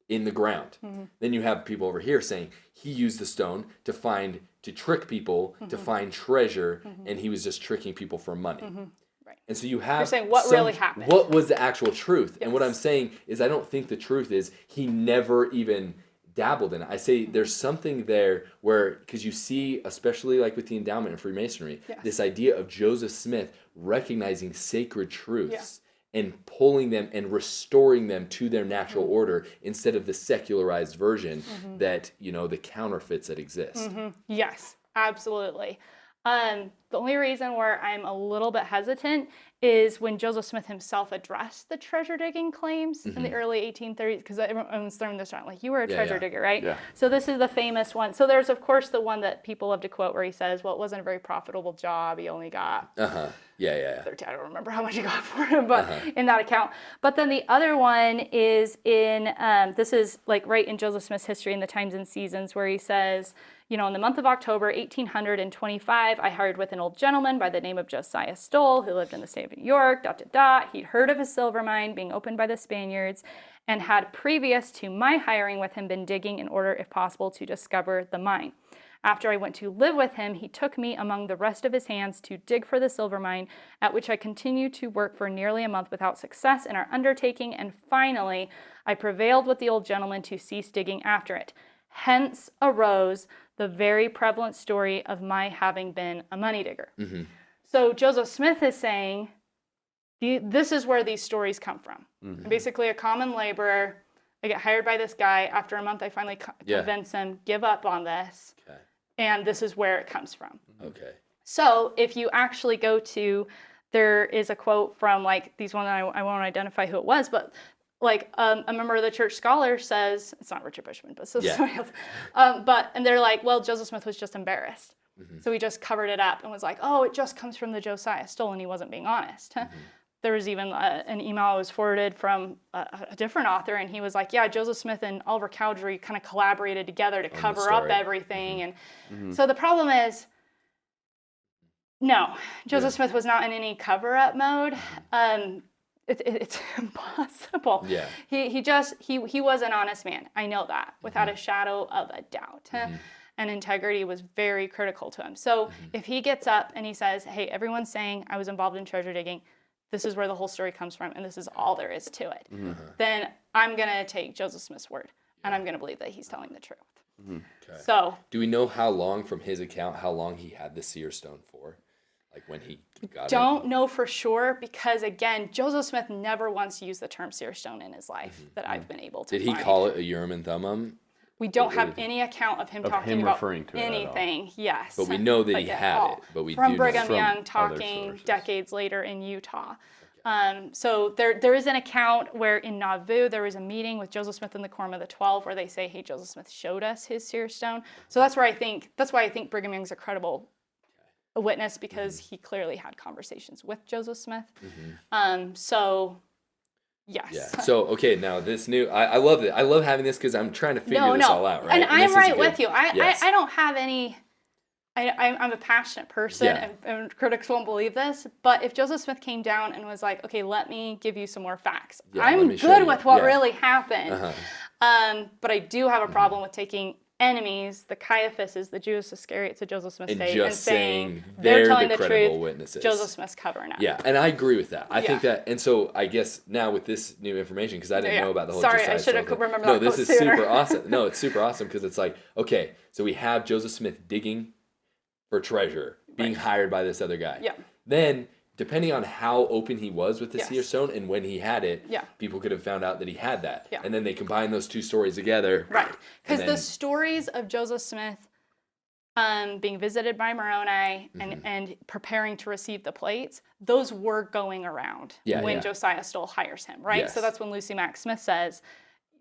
in the ground. Then you have people over here saying he used the stone to trick people to find treasure, and he was just tricking people for money. Right. And so you have... You're saying what really happened. What was the actual truth? And what I'm saying is I don't think the truth is he never even dabbled in it. I say there's something there where, because you see, especially like with the endowment in Freemasonry, this idea of Joseph Smith recognizing sacred truths and pulling them and restoring them to their natural order instead of the secularized version that, the counterfeits that exist. Yes, absolutely. The only reason where I'm a little bit hesitant is when Joseph Smith himself addressed the treasure digging claims in the early 1830s, because everyone's throwing this around, like, you were a treasure digger, right? Yeah. So this is the famous one. So there's, of course, the one that people love to quote where he says, well, it wasn't a very profitable job. He only got... Yeah. 13, I don't remember how much he got for it, but in that account. But then the other one is in, this is like right in Joseph Smith's history in the Times and Seasons, where he says, in the month of October, 1825, I hired with an old gentleman by the name of Josiah Stoll, who lived in the state of New York, ... He'd heard of a silver mine being opened by the Spaniards and had previous to my hiring with him been digging in order, if possible, to discover the mine. After I went to live with him, he took me among the rest of his hands to dig for the silver mine, at which I continued to work for nearly a month without success in our undertaking, and finally I prevailed with the old gentleman to cease digging after it. Hence arose the very prevalent story of my having been a money digger. So Joseph Smith is saying, this is where these stories come from. I'm basically a common laborer. I get hired by this guy. After a month, I finally convince him, give up on this. Okay. And this is where it comes from. Okay. So if you actually go to, there is a quote from like these one, I won't identify who it was, but like a member of the church scholar says, it's not Richard Bushman, but so somebody else. And they're like, well, Joseph Smith was just embarrassed. So he just covered it up and was like, oh, it just comes from the Josiah stole, and he wasn't being honest. There was even an email I was forwarded from a different author, and he was like, yeah, Joseph Smith and Oliver Cowdery kind of collaborated together to cover up everything. And so the problem is, no, Joseph Smith was not in any cover-up mode. It's impossible. Yeah. He was an honest man. I know that without a shadow of a doubt. And integrity was very critical to him. So if he gets up and he says, hey, everyone's saying I was involved in treasure digging, this is where the whole story comes from, and this is all there is to it, then I'm going to take Joseph Smith's word, and I'm going to believe that he's telling the truth. Okay. So, do we know how long from his account, how long he had the seer stone for? Like when he got don't know for sure, because again, Joseph Smith never once used the term seer stone in his life that I've been able to Did he find. call it a Urim and Thummim? We don't have any account of him talking about referring to anything. Yes. But we know that he had it. But we from do Brigham know Young from other talking sources. decades later in Utah. So there is an account where in Nauvoo there was a meeting with Joseph Smith and the Quorum of the 12 where they say, hey, Joseph Smith showed us his seer stone. So that's why I think Brigham Young's a credible witness, because he clearly had conversations with Joseph Smith. So yes. Yeah. So, okay, now this new, I love it. I love having this because I'm trying to figure this all out, right? And this I'm is right good. with you. Yes. I don't have any, I'm a passionate person, Yeah. and critics won't believe this, but if Joseph Smith came down and was like, okay, let me give you some more facts, Yeah, let I'm me show good you. with what Yeah. really happened. But I do have a problem with taking enemies, the Caiaphases, the Judas Iscariots of Joseph Smith's And day, just and saying they're telling the the credible truth, witnesses. Joseph Smith's covering up. Yeah, and I agree with that. I think Yeah. that, and so I guess now with this new information, because I didn't know about the whole Sorry, I Josiah should have Stone thing. remembered No, that this quote is sooner. super awesome. No, it's super awesome because it's like, okay, so we have Joseph Smith digging for treasure, being hired by this other guy. Yeah. Then, depending on how open he was with the Yes. seer stone and when he had it, Yeah. people could have found out that he had that. Yeah. And then they combine those two stories together. Right. Because and the then- stories of Joseph Smith being visited by Moroni and preparing to receive the plates, those were going around Yeah, when yeah. Josiah Stoll hires him, right? Yes. So that's when Lucy Mack Smith says,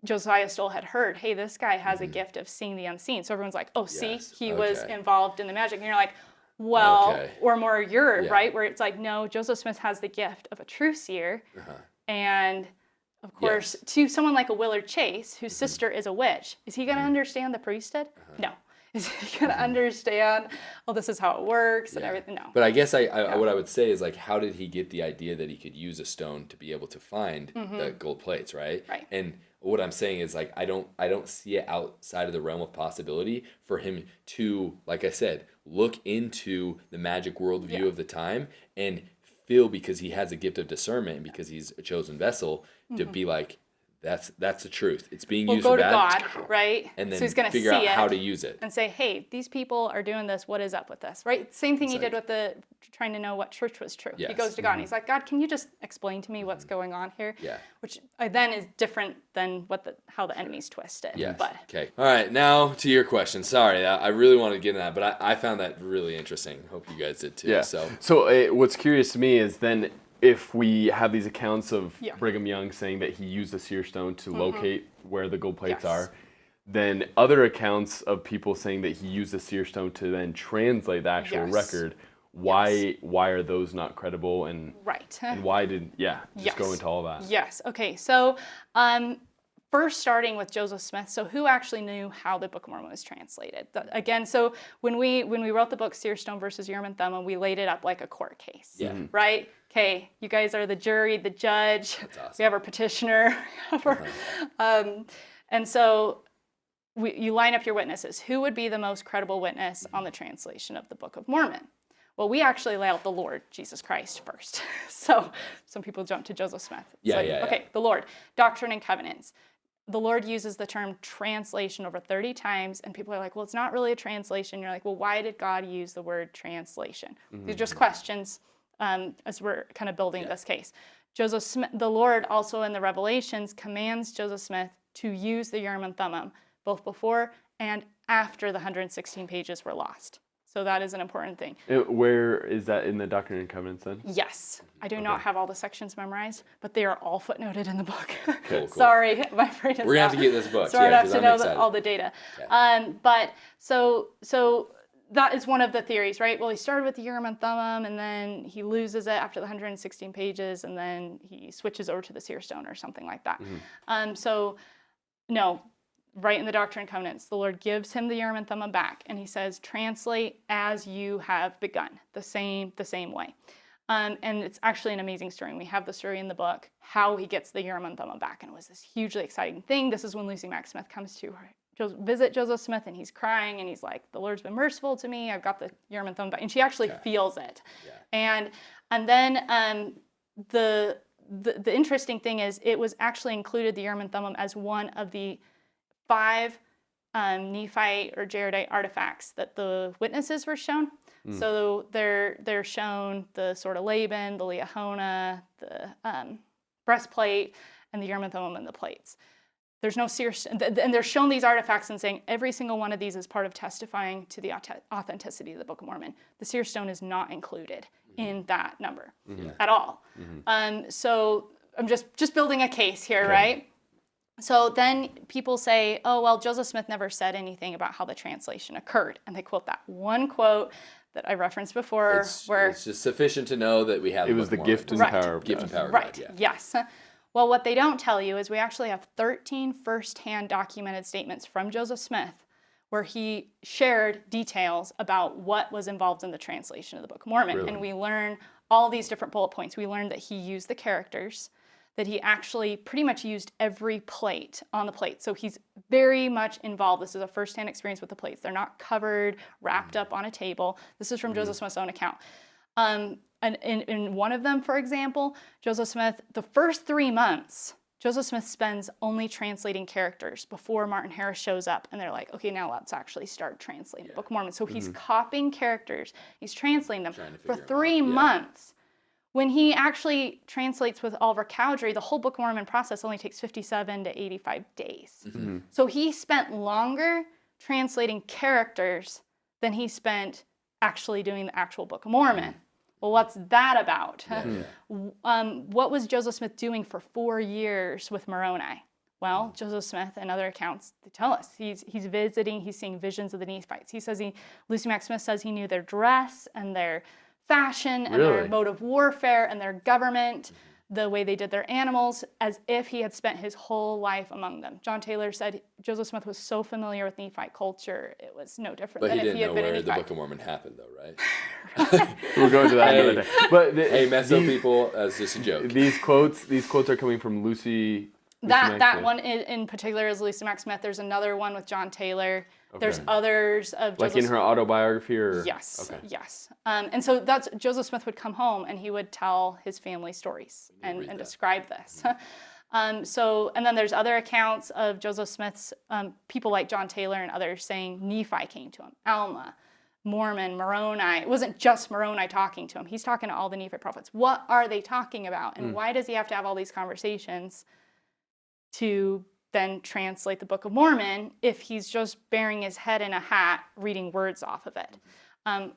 Josiah Stoll had heard, hey, this guy has a gift of seeing the unseen. So everyone's like, oh, see, Yes, he was okay. involved in the magic. And you're like, well, Okay. or more you're, Yeah. right? Where it's like, no, Joseph Smith has the gift of a true seer. And of course, to someone like a Willard Chase, whose sister is a witch, is he going to understand the priesthood? No. Is he going to understand, oh, this is how it works and everything? No. But I guess what I would say is, like, how did he get the idea that he could use a stone to be able to find the gold plates, right? Right. And what I'm saying is, like, I don't see it outside of the realm of possibility for him to, like I said, look into the magic worldview of the time and feel, because he has a gift of discernment and because he's a chosen vessel, to be like, that's the truth. It's being We'll used go for to bad. God, right? And then so he's going to figure see out it how to use it. and say, hey, these people are doing this. What is up with this, right? Same thing he did with the trying to know what church was true. He Yes. goes to God and he's like, God, can you just explain to me what's going on here? Yeah. Which then is different than how the enemies twist it. Yes. But Okay. All right. Now to your question. Sorry, I really wanted to get into that, but I found that really interesting. Hope you guys did too. Yeah. So what's curious to me is then if we have these accounts of Brigham Young saying that he used the seer stone to locate where the gold plates are, then other accounts of people saying that he used the seer stone to then translate the actual record. Why are those not credible, and right. and why did just go into all that? Yes. Okay. So first starting with Joseph Smith. So who actually knew how the Book of Mormon was translated? Again, so when we wrote the book Seer Stone versus Urim and Thummim, we laid it up like a court case. Yeah. Right? Okay, you guys are the jury, the judge. That's awesome. We have our petitioner. And so you line up your witnesses. Who would be the most credible witness on the translation of the Book of Mormon? Well, we actually lay out the Lord, Jesus Christ, first. So some people jump to Joseph Smith. It's okay, the Lord. Doctrine and Covenants. The Lord uses the term translation over 30 times, and people are like, well, it's not really a translation. You're like, well, why did God use the word translation? These are just questions as we're kind of building this case. Joseph Smith, the Lord also in the Revelations commands Joseph Smith to use the Urim and Thummim, both before and after the 116 pages were lost. So that is an important thing. Where is that in the Doctrine and Covenants then? Yes, I do not have all the sections memorized, but they are all footnoted in the book. Cool. Sorry, my brain is We're gonna have to get this book. smart Yeah, enough 'cause to I'm know excited. all the data. Yeah. But so that is one of the theories, right? Well, he started with the Urim and Thummim, and then he loses it after the 116 pages, and then he switches over to the seer stone or something like that. So no. Right in the Doctrine and Covenants, the Lord gives him the Urim and Thummim back, and he says, translate as you have begun, the same way. And it's actually an amazing story. And we have the story in the book, how he gets the Urim and Thummim back, and it was this hugely exciting thing. This is when Lucy Mack Smith comes to visit Joseph Smith, and he's crying, and he's like, the Lord's been merciful to me. I've got the Urim and Thummim back. And she actually feels it. Yeah. And then the interesting thing is it was actually included, the Urim and Thummim, as one of the 5 Nephite or Jaredite artifacts that the witnesses were shown. So they're shown the sword of Laban, the Leahona, the breastplete, and the Urim and Thummim and the plates. There's no seer, and they're shown these artifacts and saying every single one of these is part of testifying to the authenticity of the Book of Mormon. The seer stone is not included in that number at all. So I'm just building a case here, right? So then people say, oh, well, Joseph Smith never said anything about how the translation occurred. And they quote that one quote that I referenced before. It's just sufficient to know that we have It was the gift and power of God. Gift and power of Right, God, yes. Well, what they don't tell you is we actually have 13 first-hand documented statements from Joseph Smith where he shared details about what was involved in the translation of the Book of Mormon. Really? And we learn all these different bullet points. We learned that he used the characters, that he actually pretty much used every plate on the plate. So he's very much involved. This is a first-hand experience with the plates. They're not covered, wrapped up on a table. This is from Joseph Smith's own account. And in one of them, for example, Joseph Smith, the first 3 months, Joseph Smith spends only translating characters before Martin Harris shows up. And they're like, okay, now let's actually start translating the Book of Mormon. So he's copying characters. He's translating them for 3 months. When he actually translates with Oliver Cowdery, the whole Book of Mormon process only takes 57 to 85 days. So he spent longer translating characters than he spent actually doing the actual Book of Mormon. Well, what's that about? What was Joseph Smith doing for 4 years with Moroni? Well, Joseph Smith and other accounts, they tell us he's visiting, he's seeing visions of the Nephites. He says Lucy Mack Smith says he knew their dress and their fashion and their mode of warfare and their government, the way they did their animals, as if he had spent his whole life among them. John Taylor said Joseph Smith was so familiar with Nephite culture, it was no different than if he had been a Nephite. But he didn't know where the Book of Mormon happened, though, right? We'll go into that another day. But Hey, mess up people, that's just a joke. These quotes are coming from Lucy Mack That Smith. one in particular is Lucy Mack Smith. There's another one with John Taylor. There's others of like Joseph in her autobiography, or Yes, Okay. yes. And so that's Joseph Smith would come home and he would tell his family stories and describe this. And then there's other accounts of Joseph Smith's people like John Taylor and others saying Nephi came to him, Alma, Mormon, Moroni. It wasn't just Moroni talking to him. He's talking to all the Nephite prophets. What are they talking about? And why does he have to have all these conversations to then translate the Book of Mormon if he's just burying his head in a hat reading words off of it?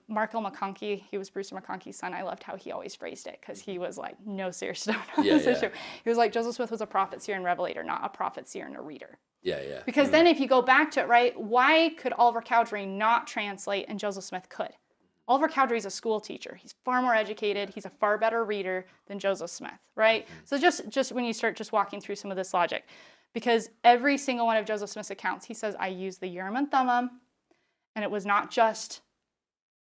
Mark L. McConkie, he was Bruce McConkie's son. I loved how he always phrased it because he was like, no seer stone on this issue. He was like, Joseph Smith was a prophet, seer, and revelator, not a prophet, seer, and a reader. Because then if you go back to it, right, why could Oliver Cowdery not translate and Joseph Smith could? Oliver Cowdery is a school teacher. He's far more educated. He's a far better reader than Joseph Smith, right? So just when you start just walking through some of this logic, because every single one of Joseph Smith's accounts, he says, I used the Urim and Thummim, and it was not just,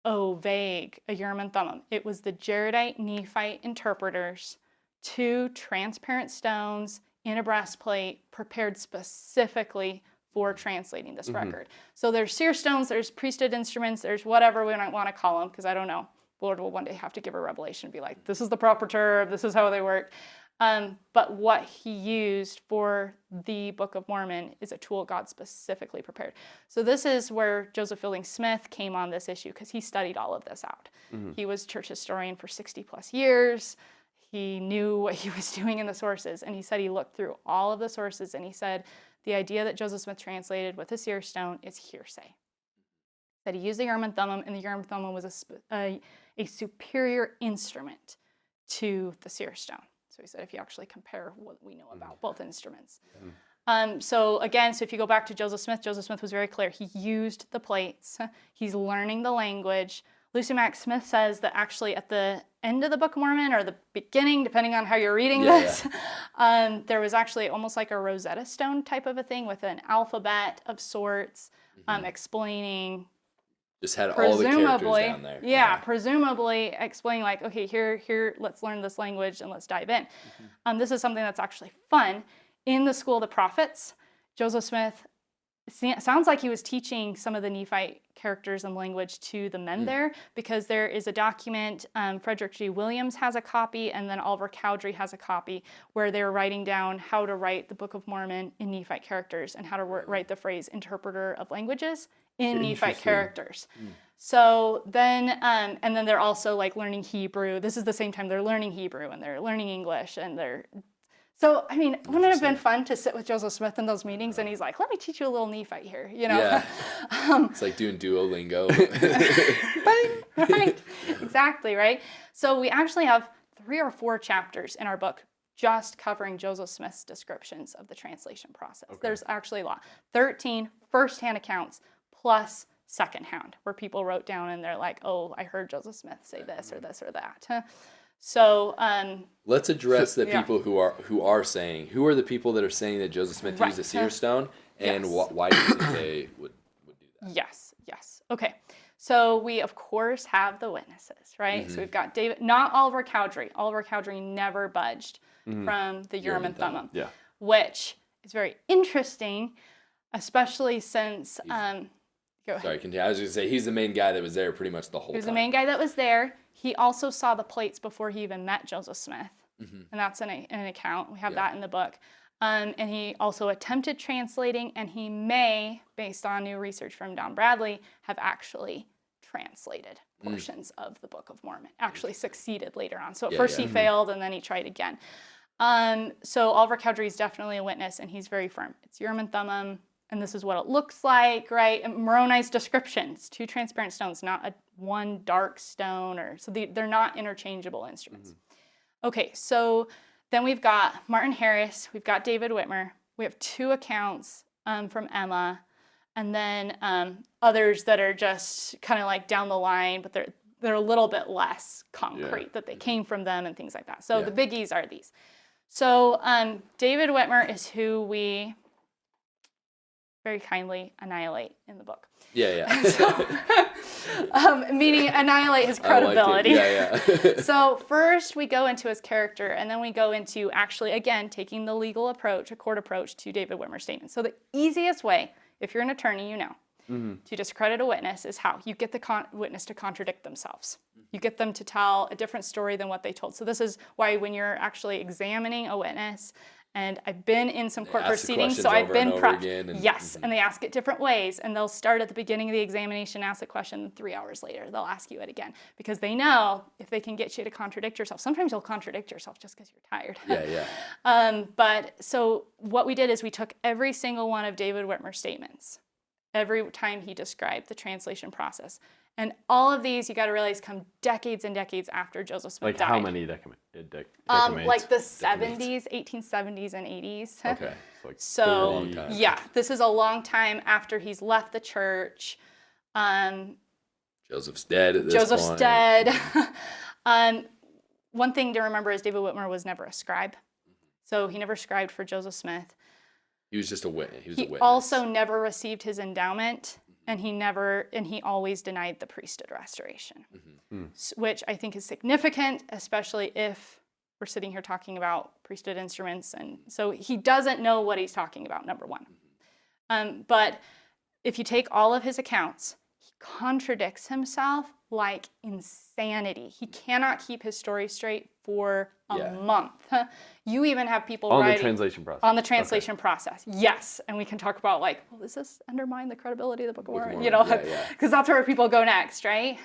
vague, a Urim and Thummim. It was the Jaredite Nephite interpreters, 2 transparent stones in a breastplate prepared specifically for translating this record. So there's seer stones, there's priesthood instruments, there's whatever we don't want to call them, because I don't know. The Lord will one day have to give a revelation and be like, this is the proper term, this is how they work. But what he used for the Book of Mormon is a tool God specifically prepared. So this is where Joseph Fielding Smith came on this issue, because he studied all of this out. He was church historian for 60 plus years. He knew what he was doing in the sources. And he said he looked through all of the sources and he said, the idea that Joseph Smith translated with a seer stone is hearsay. that he used the Urim and Thummim, and the Urim and Thummim was a superior instrument to the seer stone. So he said, if you actually compare what we know about both instruments. So if you go back to Joseph Smith was very clear. He used the plates. He's learning the language. Lucy Mack Smith says that actually at the end of the Book of Mormon, or the beginning, depending on how you're reading this, there was actually almost like a Rosetta Stone type of a thing with an alphabet of sorts, explaining. Just had all the characters down there. Yeah, presumably explaining like, okay, here, let's learn this language and let's dive in. This is something that's actually fun. In the School of the Prophets, Joseph Smith, sounds like he was teaching some of the Nephite characters and language to the men there, because there is a document, Frederick G. Williams has a copy, and then Oliver Cowdery has a copy, where they're writing down how to write the Book of Mormon in Nephite characters and how to write the phrase interpreter of languages in Nephite characters. So then, and then they're also like learning Hebrew. This is the same time they're learning Hebrew and they're learning English and they're... So, I mean, wouldn't it have been fun to sit with Joseph Smith in those meetings and he's like, let me teach you a little Nephite here, you know? Yeah. It's like doing Duolingo. Right, exactly, right? So we actually have 3 or 4 chapters in our book just covering Joseph Smith's descriptions of the translation process. Okay. There's actually a lot. 13 first-hand accounts plus second-hand, where people wrote down and they're like, oh, I heard Joseph Smith say this or this or that. So let's address the people who are saying, who are the people that are saying that Joseph Smith used a seer stone, and why do you think they would do that? Yes. Okay. So we of course have the witnesses, right? So we've got David, not Oliver Cowdery. Oliver Cowdery never budged from the Urim and Thummim, which is very interesting, especially since. Sorry, continue. I was going to say, he's the main guy that was there pretty much the whole time. He was the main guy that was there. He also saw the plates before he even met Joseph Smith. And that's in an account. We have that in the book. And he also attempted translating, and he may, based on new research from Don Bradley, have actually translated portions of the Book of Mormon. Actually succeeded later on. So at first he failed, and then he tried again. So Oliver Cowdery is definitely a witness, and he's very firm. It's Urim and Thummim. And this is what it looks like, right? And Moroni's descriptions, 2 transparent stones, not one dark stone, so they're not interchangeable instruments. Okay, so then we've got Martin Harris, we've got David Whitmer, we have 2 accounts from Emma, and then others that are just kind of like down the line, but they're a little bit less concrete, that they came from them and things like that. So the biggies are these. So David Whitmer is who we very kindly annihilate in the book. Meaning annihilate his credibility. So first we go into his character, and then we go into actually, again, taking the legal approach, a court approach to David Whitmer's statement. So the easiest way, if you're an attorney, you know, to discredit a witness is how? You get the witness to contradict themselves. You get them to tell a different story than what they told. So this is why when you're actually examining a witness, and I've been in some court proceedings, so I've been prepped. Yes, and they ask it different ways, and they'll start at the beginning of the examination, ask the question, 3 hours later, they'll ask you it again, because they know if they can get you to contradict yourself. Sometimes you'll contradict yourself just because you're tired. But so what we did is we took every single one of David Whitmer's statements, every time he described the translation process. And all of these, you got to realize, come decades and decades after Joseph Smith died. Like how many decimate? Like the 70s, 1870s, and 80s. Okay. So this is a long time after he's left the church. Joseph's dead at this point. Dead. One thing to remember is David Whitmer was never a scribe. So he never scribed for Joseph Smith. He was just a witness. He also never received his endowment. And he always denied the priesthood restoration, which I think is significant, especially if we're sitting here talking about priesthood instruments. And so he doesn't know what he's talking about, number one. But if you take all of his accounts, he contradicts himself like insanity. He cannot keep his story straight for a month. You even have people on writing... the translation process. On the translation process, yes. And we can talk about like, well, does this undermine the credibility of the Book of Mormon? You know, because that's where people go next, right?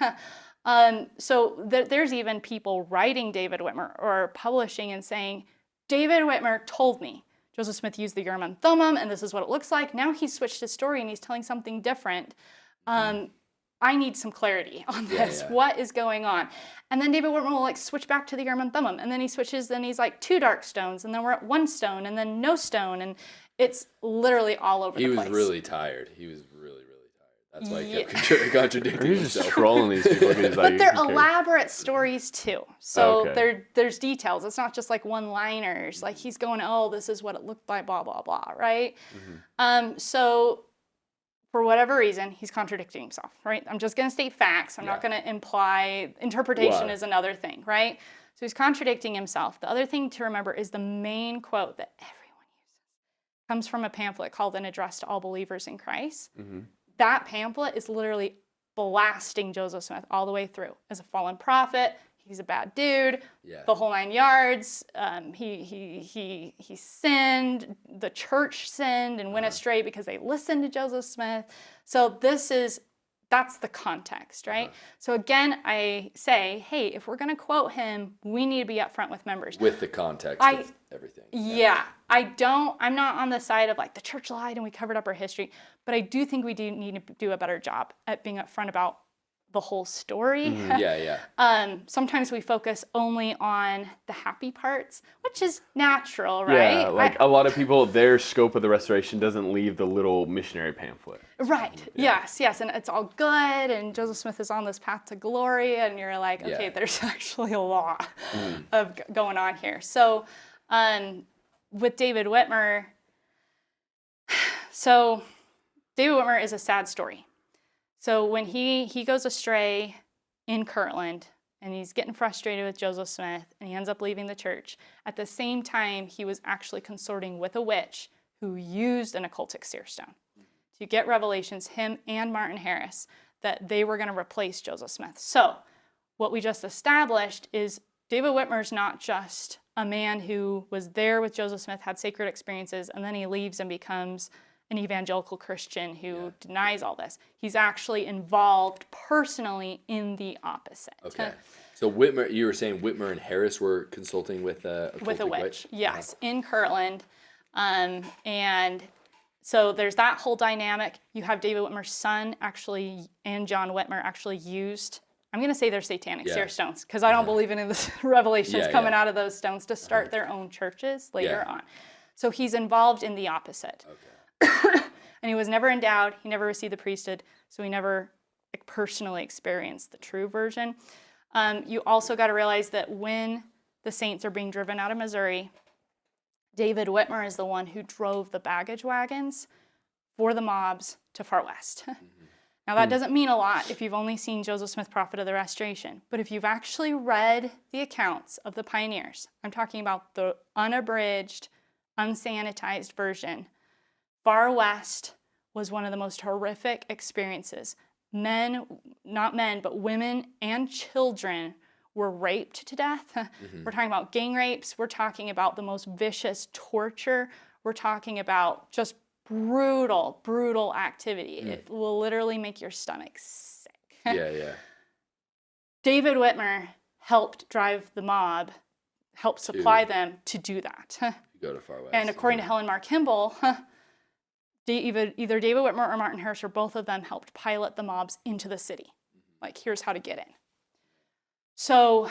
So there's even people writing David Whitmer or publishing and saying, David Whitmer told me Joseph Smith used the Urim and Thummim, and this is what it looks like. Now he's switched his story and he's telling something different. I need some clarity on this. yeah. What is going on? And then David Whitmer will like switch back to the Urim and Thummim, and then he switches, then he's like 2 dark stones, and then we're at 1 stone, and then no stone, and it's literally all over He the was place. really tired. He was really, really tired. That's why he kept contradicting He's just himself. trolling these people. He's like, But they're who cares? elaborate stories too. So Okay. there's details. It's not just like one-liners. Like he's going, oh, this is what it looked like, blah, blah, blah, right? So for whatever reason, he's contradicting himself, right? I'm just going to state facts. I'm not going to imply interpretation Why? is another thing, right? So he's contradicting himself. The other thing to remember is the main quote that everyone uses comes from a pamphlet called An Address to All Believers in Christ. That pamphlet is literally blasting Joseph Smith all the way through as a fallen prophet. He's a bad dude. Yeah. The whole 9 yards. He sinned. The church sinned and went astray because they listened to Joseph Smith. So that's the context, right? So again, I say, hey, if we're going to quote him, we need to be upfront with members. With the context of everything. Yeah, I'm not on the side of like the church lied and we covered up our history, but I do think we do need to do a better job at being upfront about the whole story. Yeah. Sometimes we focus only on the happy parts, which is natural, right? Yeah, like a lot of people, their scope of the restoration doesn't leave the little missionary pamphlet. Right. Yes. And it's all good, and Joseph Smith is on this path to glory, and you're like, okay, there's actually a lot of going on here. So, with David Whitmer, David Whitmer is a sad story. So when he goes astray in Kirtland, and he's getting frustrated with Joseph Smith, and he ends up leaving the church, at the same time, he was actually consorting with a witch who used an occultic seer stone to get revelations, him and Martin Harris, that they were going to replace Joseph Smith. So what we just established is David Whitmer's not just a man who was there with Joseph Smith, had sacred experiences, and then he leaves and becomes an evangelical Christian who denies all this. He's actually involved personally in the opposite. Okay. So Whitmer, you were saying Whitmer and Harris were consulting with a witch. Yes, in Kirtland. And so there's that whole dynamic. You have David Whitmer's son actually, and John Whitmer actually used, I'm going to say they're satanic seer stones, because I don't believe in the revelations coming out of those stones to start their own churches later on. So he's involved in the opposite. Okay. And he was never endowed. He never received the priesthood, so he never personally experienced the true version. You also got to realize that when the saints are being driven out of Missouri, David Whitmer is the one who drove the baggage wagons for the mobs to Far West. Now, that doesn't mean a lot if you've only seen Joseph Smith, Prophet of the Restoration. But if you've actually read the accounts of the pioneers, I'm talking about the unabridged, unsanitized version, Far West was one of the most horrific experiences. Men, not men, but women and children were raped to death. We're talking about gang rapes. We're talking about the most vicious torture. We're talking about just brutal, brutal activity. It will literally make your stomach sick. David Whitmer helped drive the mob, helped supply them to do that. Go to Far West. And according to Helen Mar Kimball, either David Whitmer or Martin Harris or both of them helped pilot the mobs into the city. Like, here's how to get in. So,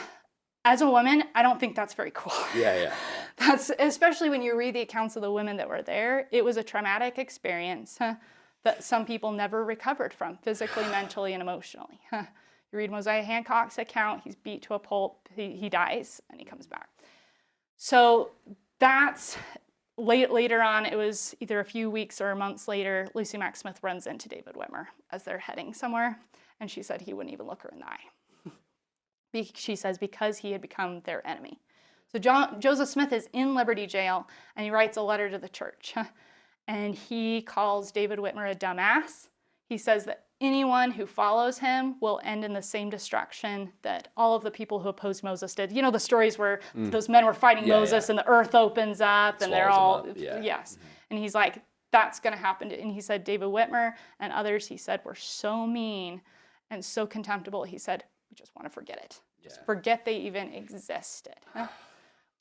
as a woman, I don't think that's very cool. That's, especially when you read the accounts of the women that were there, it was a traumatic experience that some people never recovered from, physically, mentally, and emotionally. You read Mosiah Hancock's account, he's beat to a pulp, he dies, and he comes back. So that's, later on, it was either a few weeks or months later, Lucy Mack Smith runs into David Whitmer as they're heading somewhere, and she said he wouldn't even look her in the eye. She says because he had become their enemy. So Joseph Smith is in Liberty Jail, and he writes a letter to the church. And he calls David Whitmer a dumbass. He says that anyone who follows him will end in the same destruction that all of the people who opposed Moses did. You know the stories where those men were fighting Moses and the earth opens up and they're all, yes. And he's like, that's going to happen. And he said David Whitmer and others, he said, were so mean and so contemptible. He said, we just want to forget it. Just forget they even existed.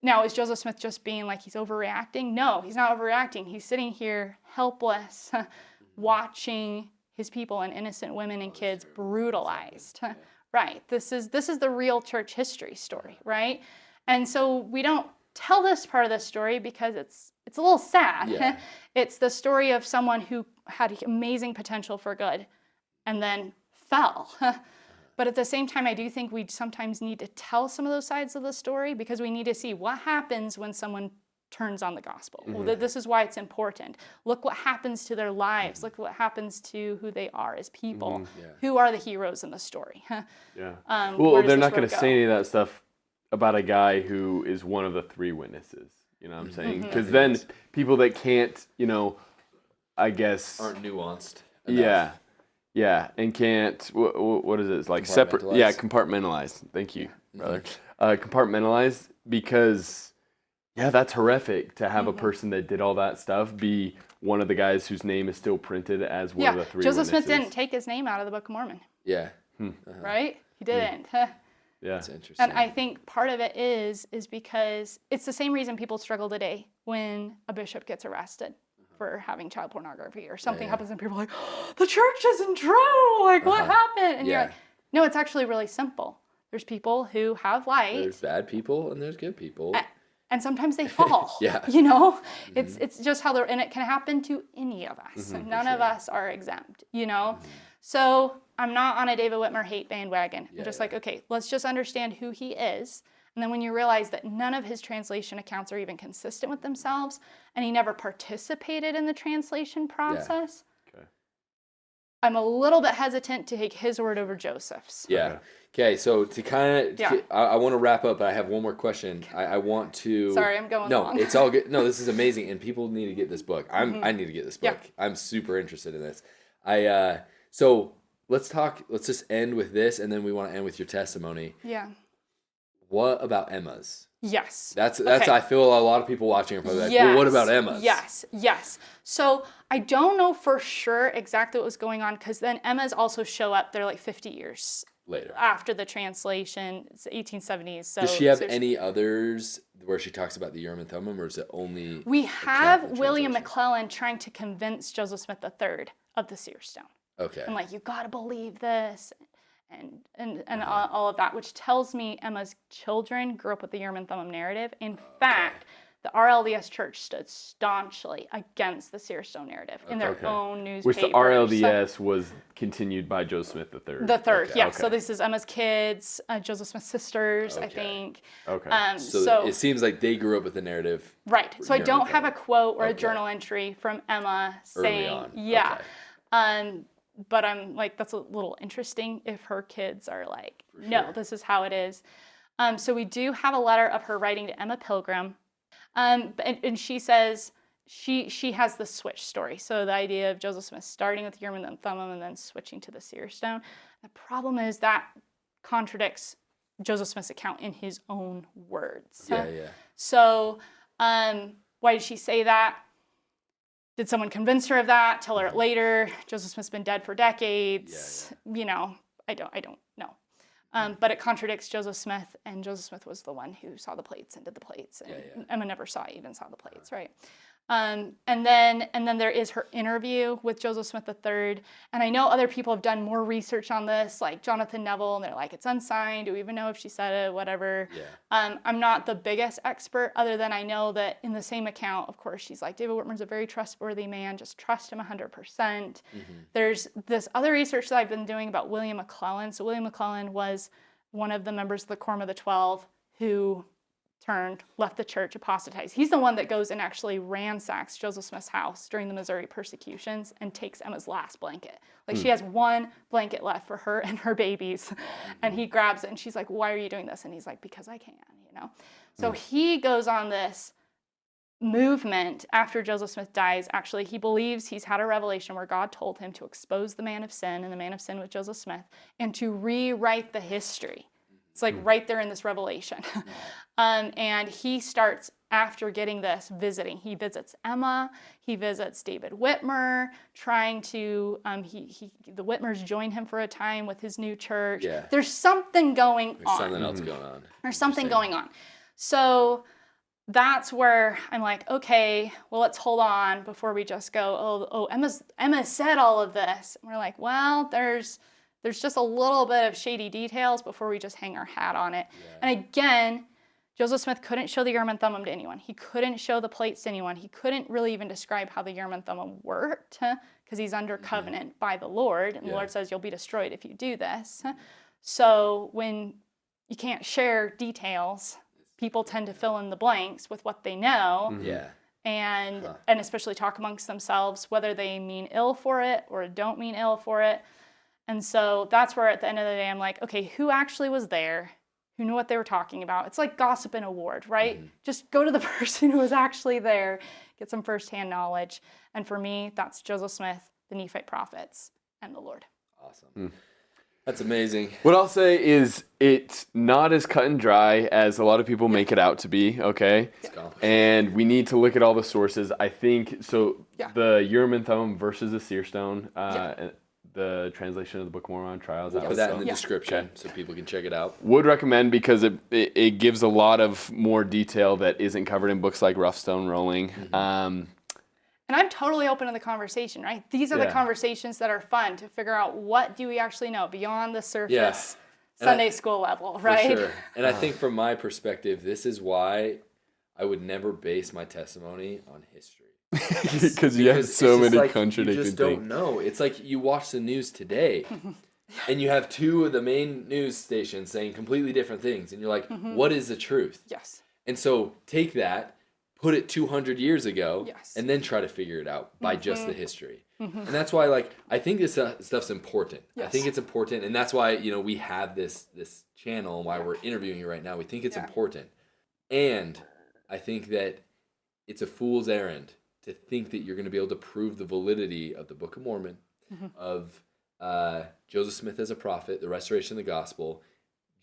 Now, is Joseph Smith just being like he's overreacting? No, he's not overreacting. He's sitting here helpless, watching his people and innocent women and kids brutalized. Right. This is the real church history story, right? And so we don't tell this part of the story because it's a little sad. Yeah. It's the story of someone who had amazing potential for good and then fell. But at the same time, I do think we sometimes need to tell some of those sides of the story because we need to see what happens when someone turns on the gospel. Well, this is why it's important. Look what happens to their lives. Look what happens to who they are as people. Who are the heroes in the story? Yeah. Where Well, does they're this not going road to go? say any of that stuff about a guy who is one of the 3 witnesses. You know what I'm saying? Because then people that can't, I guess. Aren't nuanced Yeah. Yeah. And can't, what is it? It's like separate. Yeah, compartmentalized. Thank you, brother. Compartmentalized because, yeah, that's horrific to have a person that did all that stuff be one of the guys whose name is still printed as one of the 3 Joseph witnesses. Smith didn't take his name out of the Book of Mormon, Yeah. right? He didn't. Yeah. That's interesting. And I think part of it is because it's the same reason people struggle today when a bishop gets arrested for having child pornography or something happens and people are like, oh, the church isn't true. Like, what happened? And you're like, no, it's actually really simple. There's people who have light. There's bad people and there's good people. And sometimes they fall. Yeah. It's just how they're, and it can happen to any of us. None of us are exempt, So I'm not on a David Whitmer hate bandwagon. I'm just like, okay, let's just understand who he is. And then when you realize that none of his translation accounts are even consistent with themselves, and he never participated in the translation process, I'm a little bit hesitant to take his word over Joseph's. Yeah. Okay, so to kind of, I want to wrap up, but I have one more question. I want to. Sorry, I'm going No, long. it's all good. No, this is amazing, and people need to get this book. I need to get this book. Yeah. I'm super interested in this. So let's talk. Let's just end with this, and then we want to end with your testimony. Yeah. What about Emma's? Yes. That's. Okay. I feel a lot of people watching are probably like, well, what about Emma's? Yes. So I don't know for sure exactly what was going on because then Emma's also show up. They're like 50 years Later. after the translation. It's the 1870s. So Does she have any others where she talks about the Urim and Thummim, or is it only? We have Catholic William translation? McClellan trying to convince Joseph Smith III of the seer stone. Okay. And like, you got to believe this. And all of that, which tells me Emma's children grew up with the Urim and Thummim narrative. In fact, the RLDS Church stood staunchly against the seer stone narrative in their own newspapers. Which the RLDS was continued by Joseph Smith III. The third, Okay. yeah. So this is Emma's kids, Joseph Smith's sisters, I think. Okay. So it seems like they grew up with the narrative. Right. So I Urim don't and have a Thummim. quote or a Okay. journal entry from Emma Early saying, on. yeah. Okay. But I'm like, that's a little interesting if her kids are like, no, this is how it is. So we do have a letter of her writing to Emma Pilgrim. And she says she has the switch story. So the idea of Joseph Smith starting with Urim and Thummim and then switching to the seer stone. The problem is that contradicts Joseph Smith's account in his own words. Yeah. So why did she say that? Did someone convince her of that? Tell her it later. Joseph Smith's been dead for decades. I don't know. But it contradicts Joseph Smith, and Joseph Smith was the one who saw the plates and did the plates, and Emma never saw the plates, right? And then there is her interview with Joseph Smith III, and I know other people have done more research on this, like Jonathan Neville, and they're like, it's unsigned. Do we even know if she said it? Whatever. Yeah. I'm not the biggest expert, other than I know that in the same account, of course, she's like, David Whitmer's a very trustworthy man. Just trust him 100%. There's this other research that I've been doing about William McClellan. So William McClellan was one of the members of the Quorum of the 12 who left the church, apostatized. He's the one that goes and actually ransacks Joseph Smith's house during the Missouri persecutions and takes Emma's last blanket. Like she has one blanket left for her and her babies, and he grabs it and she's like, why are you doing this? And he's like, because I can, So he goes on this movement after Joseph Smith dies. Actually, he believes he's had a revelation where God told him to expose the man of sin, and the man of sin was Joseph Smith, and to rewrite the history. It's like right there in this revelation. And he starts, after getting this, visiting. He visits Emma. He visits David Whitmer, trying to, the Whitmers join him for a time with his new church. Yeah. There's something going on. Something else going on. There's something going on. So that's where I'm like, okay, well, let's hold on before we just go, oh, Emma said all of this. And we're like, well, there's just a little bit of shady details before we just hang our hat on it. Yeah. And again, Joseph Smith couldn't show the Urim and Thummim to anyone. He couldn't show the plates to anyone. He couldn't really even describe how the Urim and Thummim worked because he's under covenant by the Lord. And the Lord says, you'll be destroyed if you do this. So when you can't share details, people tend to fill in the blanks with what they know. Yeah. And especially talk amongst themselves, whether they mean ill for it or don't mean ill for it. And so that's where at the end of the day, I'm like, okay, who actually was there? Who knew what they were talking about? It's like gossip in a ward, right? Just go to the person who was actually there, get some firsthand knowledge. And for me, that's Joseph Smith, the Nephite prophets, and the Lord. Awesome. That's amazing. What I'll say is it's not as cut and dry as a lot of people make it out to be, okay? And we need to look at all the sources. I think, so the Urim and Thummim versus the seer stone, the translation of the Book of Mormon trials. Put that in the description so people can check it out. Would recommend because it gives a lot of more detail that isn't covered in books like Rough Stone Rolling. And I'm totally open to the conversation, right? These are the conversations that are fun to figure out what do we actually know beyond the surface Sunday school level, right? For sure. And I think from my perspective, this is why I would never base my testimony on history. Because you have so many contradicting things. You just don't know. It's like you watch the news today, and you have two of the main news stations saying completely different things, and you're like, what is the truth? Yes. And so take that, put it 200 years ago, and then try to figure it out by just the history. And that's why, like, I think this stuff's important. I think it's important, and that's why, you know, we have this channel, and why we're interviewing you right now. We think it's important. And I think that it's a fool's errand to think that you're going to be able to prove the validity of the Book of Mormon, of Joseph Smith as a prophet, the restoration of the gospel,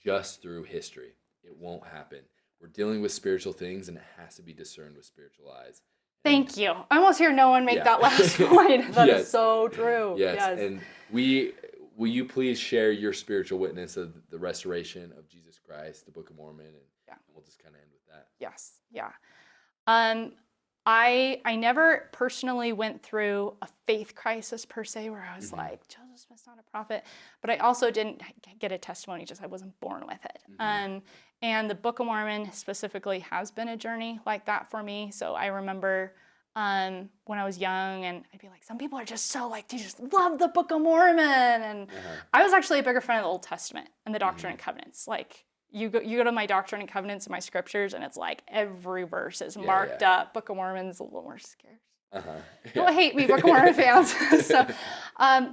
just through history. It won't happen. We're dealing with spiritual things, and it has to be discerned with spiritual eyes. Thank you. I almost hear no one make that last point. That is so true. Yes. And will you please share your spiritual witness of the restoration of Jesus Christ, the Book of Mormon, and we'll just kind of end with that. Yes. Yeah. I never personally went through a faith crisis per se where I was like, Joseph Smith's not a prophet, but I also didn't get a testimony, just I wasn't born with it. And the Book of Mormon specifically has been a journey like that for me. So I remember when I was young and I'd be like, some people are just so like, they just love the Book of Mormon. And I was actually a bigger fan of the Old Testament and the Doctrine and Covenants. Like, you go to my Doctrine and Covenants and my scriptures, and it's like every verse is marked up. Book of Mormon's a little more scarce. Don't hate me, Book of Mormon fans.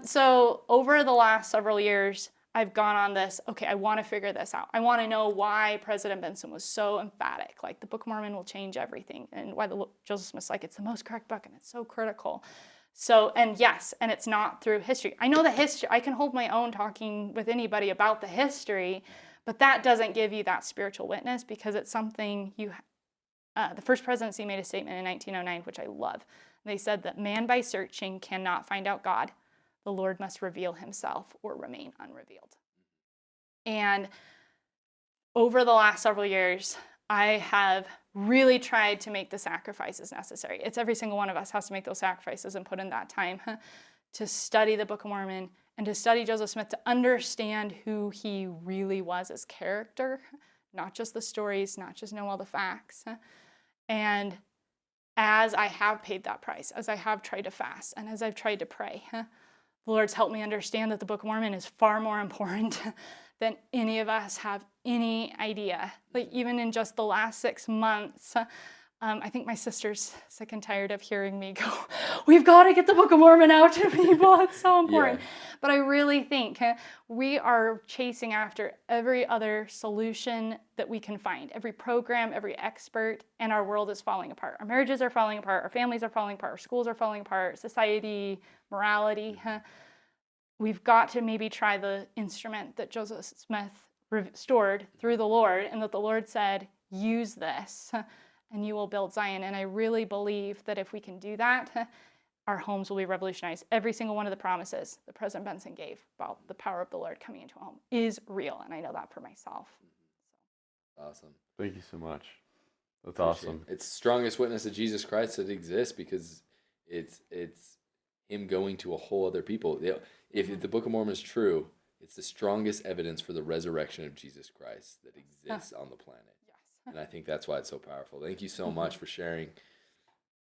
So over the last several years, I've gone on this, okay, I want to figure this out. I want to know why President Benson was so emphatic. Like, the Book of Mormon will change everything, and why Joseph Smith's like, it's the most correct book, and it's so critical. So, and yes, and it's not through history. I know the history. I can hold my own talking with anybody about the history, but that doesn't give you that spiritual witness because it's something the first presidency made a statement in 1909, which I love. They said that man by searching cannot find out God. The Lord must reveal himself or remain unrevealed. And over the last several years, I have really tried to make the sacrifices necessary. It's every single one of us has to make those sacrifices and put in that time to study the Book of Mormon and to study Joseph Smith, to understand who he really was as character, not just the stories, not just know all the facts. And as I have paid that price, as I have tried to fast, and as I've tried to pray, the Lord's helped me understand that the Book of Mormon is far more important than any of us have any idea. Like, even in just the last 6 months, I think my sister's sick and tired of hearing me go, we've got to get the Book of Mormon out to people. It's so important. But I really think we are chasing after every other solution that we can find, every program, every expert, and our world is falling apart. Our marriages are falling apart. Our families are falling apart. Our schools are falling apart. Society, morality. We've got to maybe try the instrument that Joseph Smith restored through the Lord, and that the Lord said, use this, and you will build Zion. And I really believe that if we can do that, our homes will be revolutionized. Every single one of the promises that President Benson gave about the power of the Lord coming into a home is real, and I know that for myself. Awesome. Thank you so much. That's awesome. It's the strongest witness of Jesus Christ that exists because it's him going to a whole other people. If the Book of Mormon is true, it's the strongest evidence for the resurrection of Jesus Christ that exists on the planet. Yes. And I think that's why it's so powerful. Thank you so much for sharing.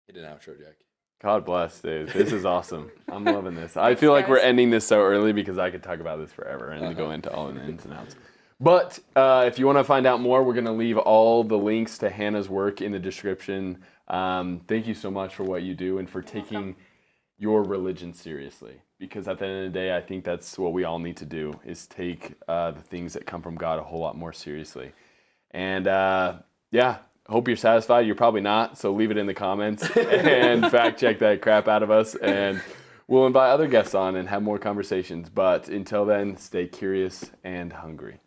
Hit an outro, Jack. God bless, dude. This is awesome. I'm loving this. I feel like we're ending this so early because I could talk about this forever and go into all the ins and outs. But if you want to find out more, we're going to leave all the links to Hannah's work in the description. Thank you so much for what you do and for taking your religion seriously. Because at the end of the day, I think that's what we all need to do, is take the things that come from God a whole lot more seriously. And hope you're satisfied. You're probably not, so leave it in the comments and fact check that crap out of us. And we'll invite other guests on and have more conversations. But until then, stay curious and hungry.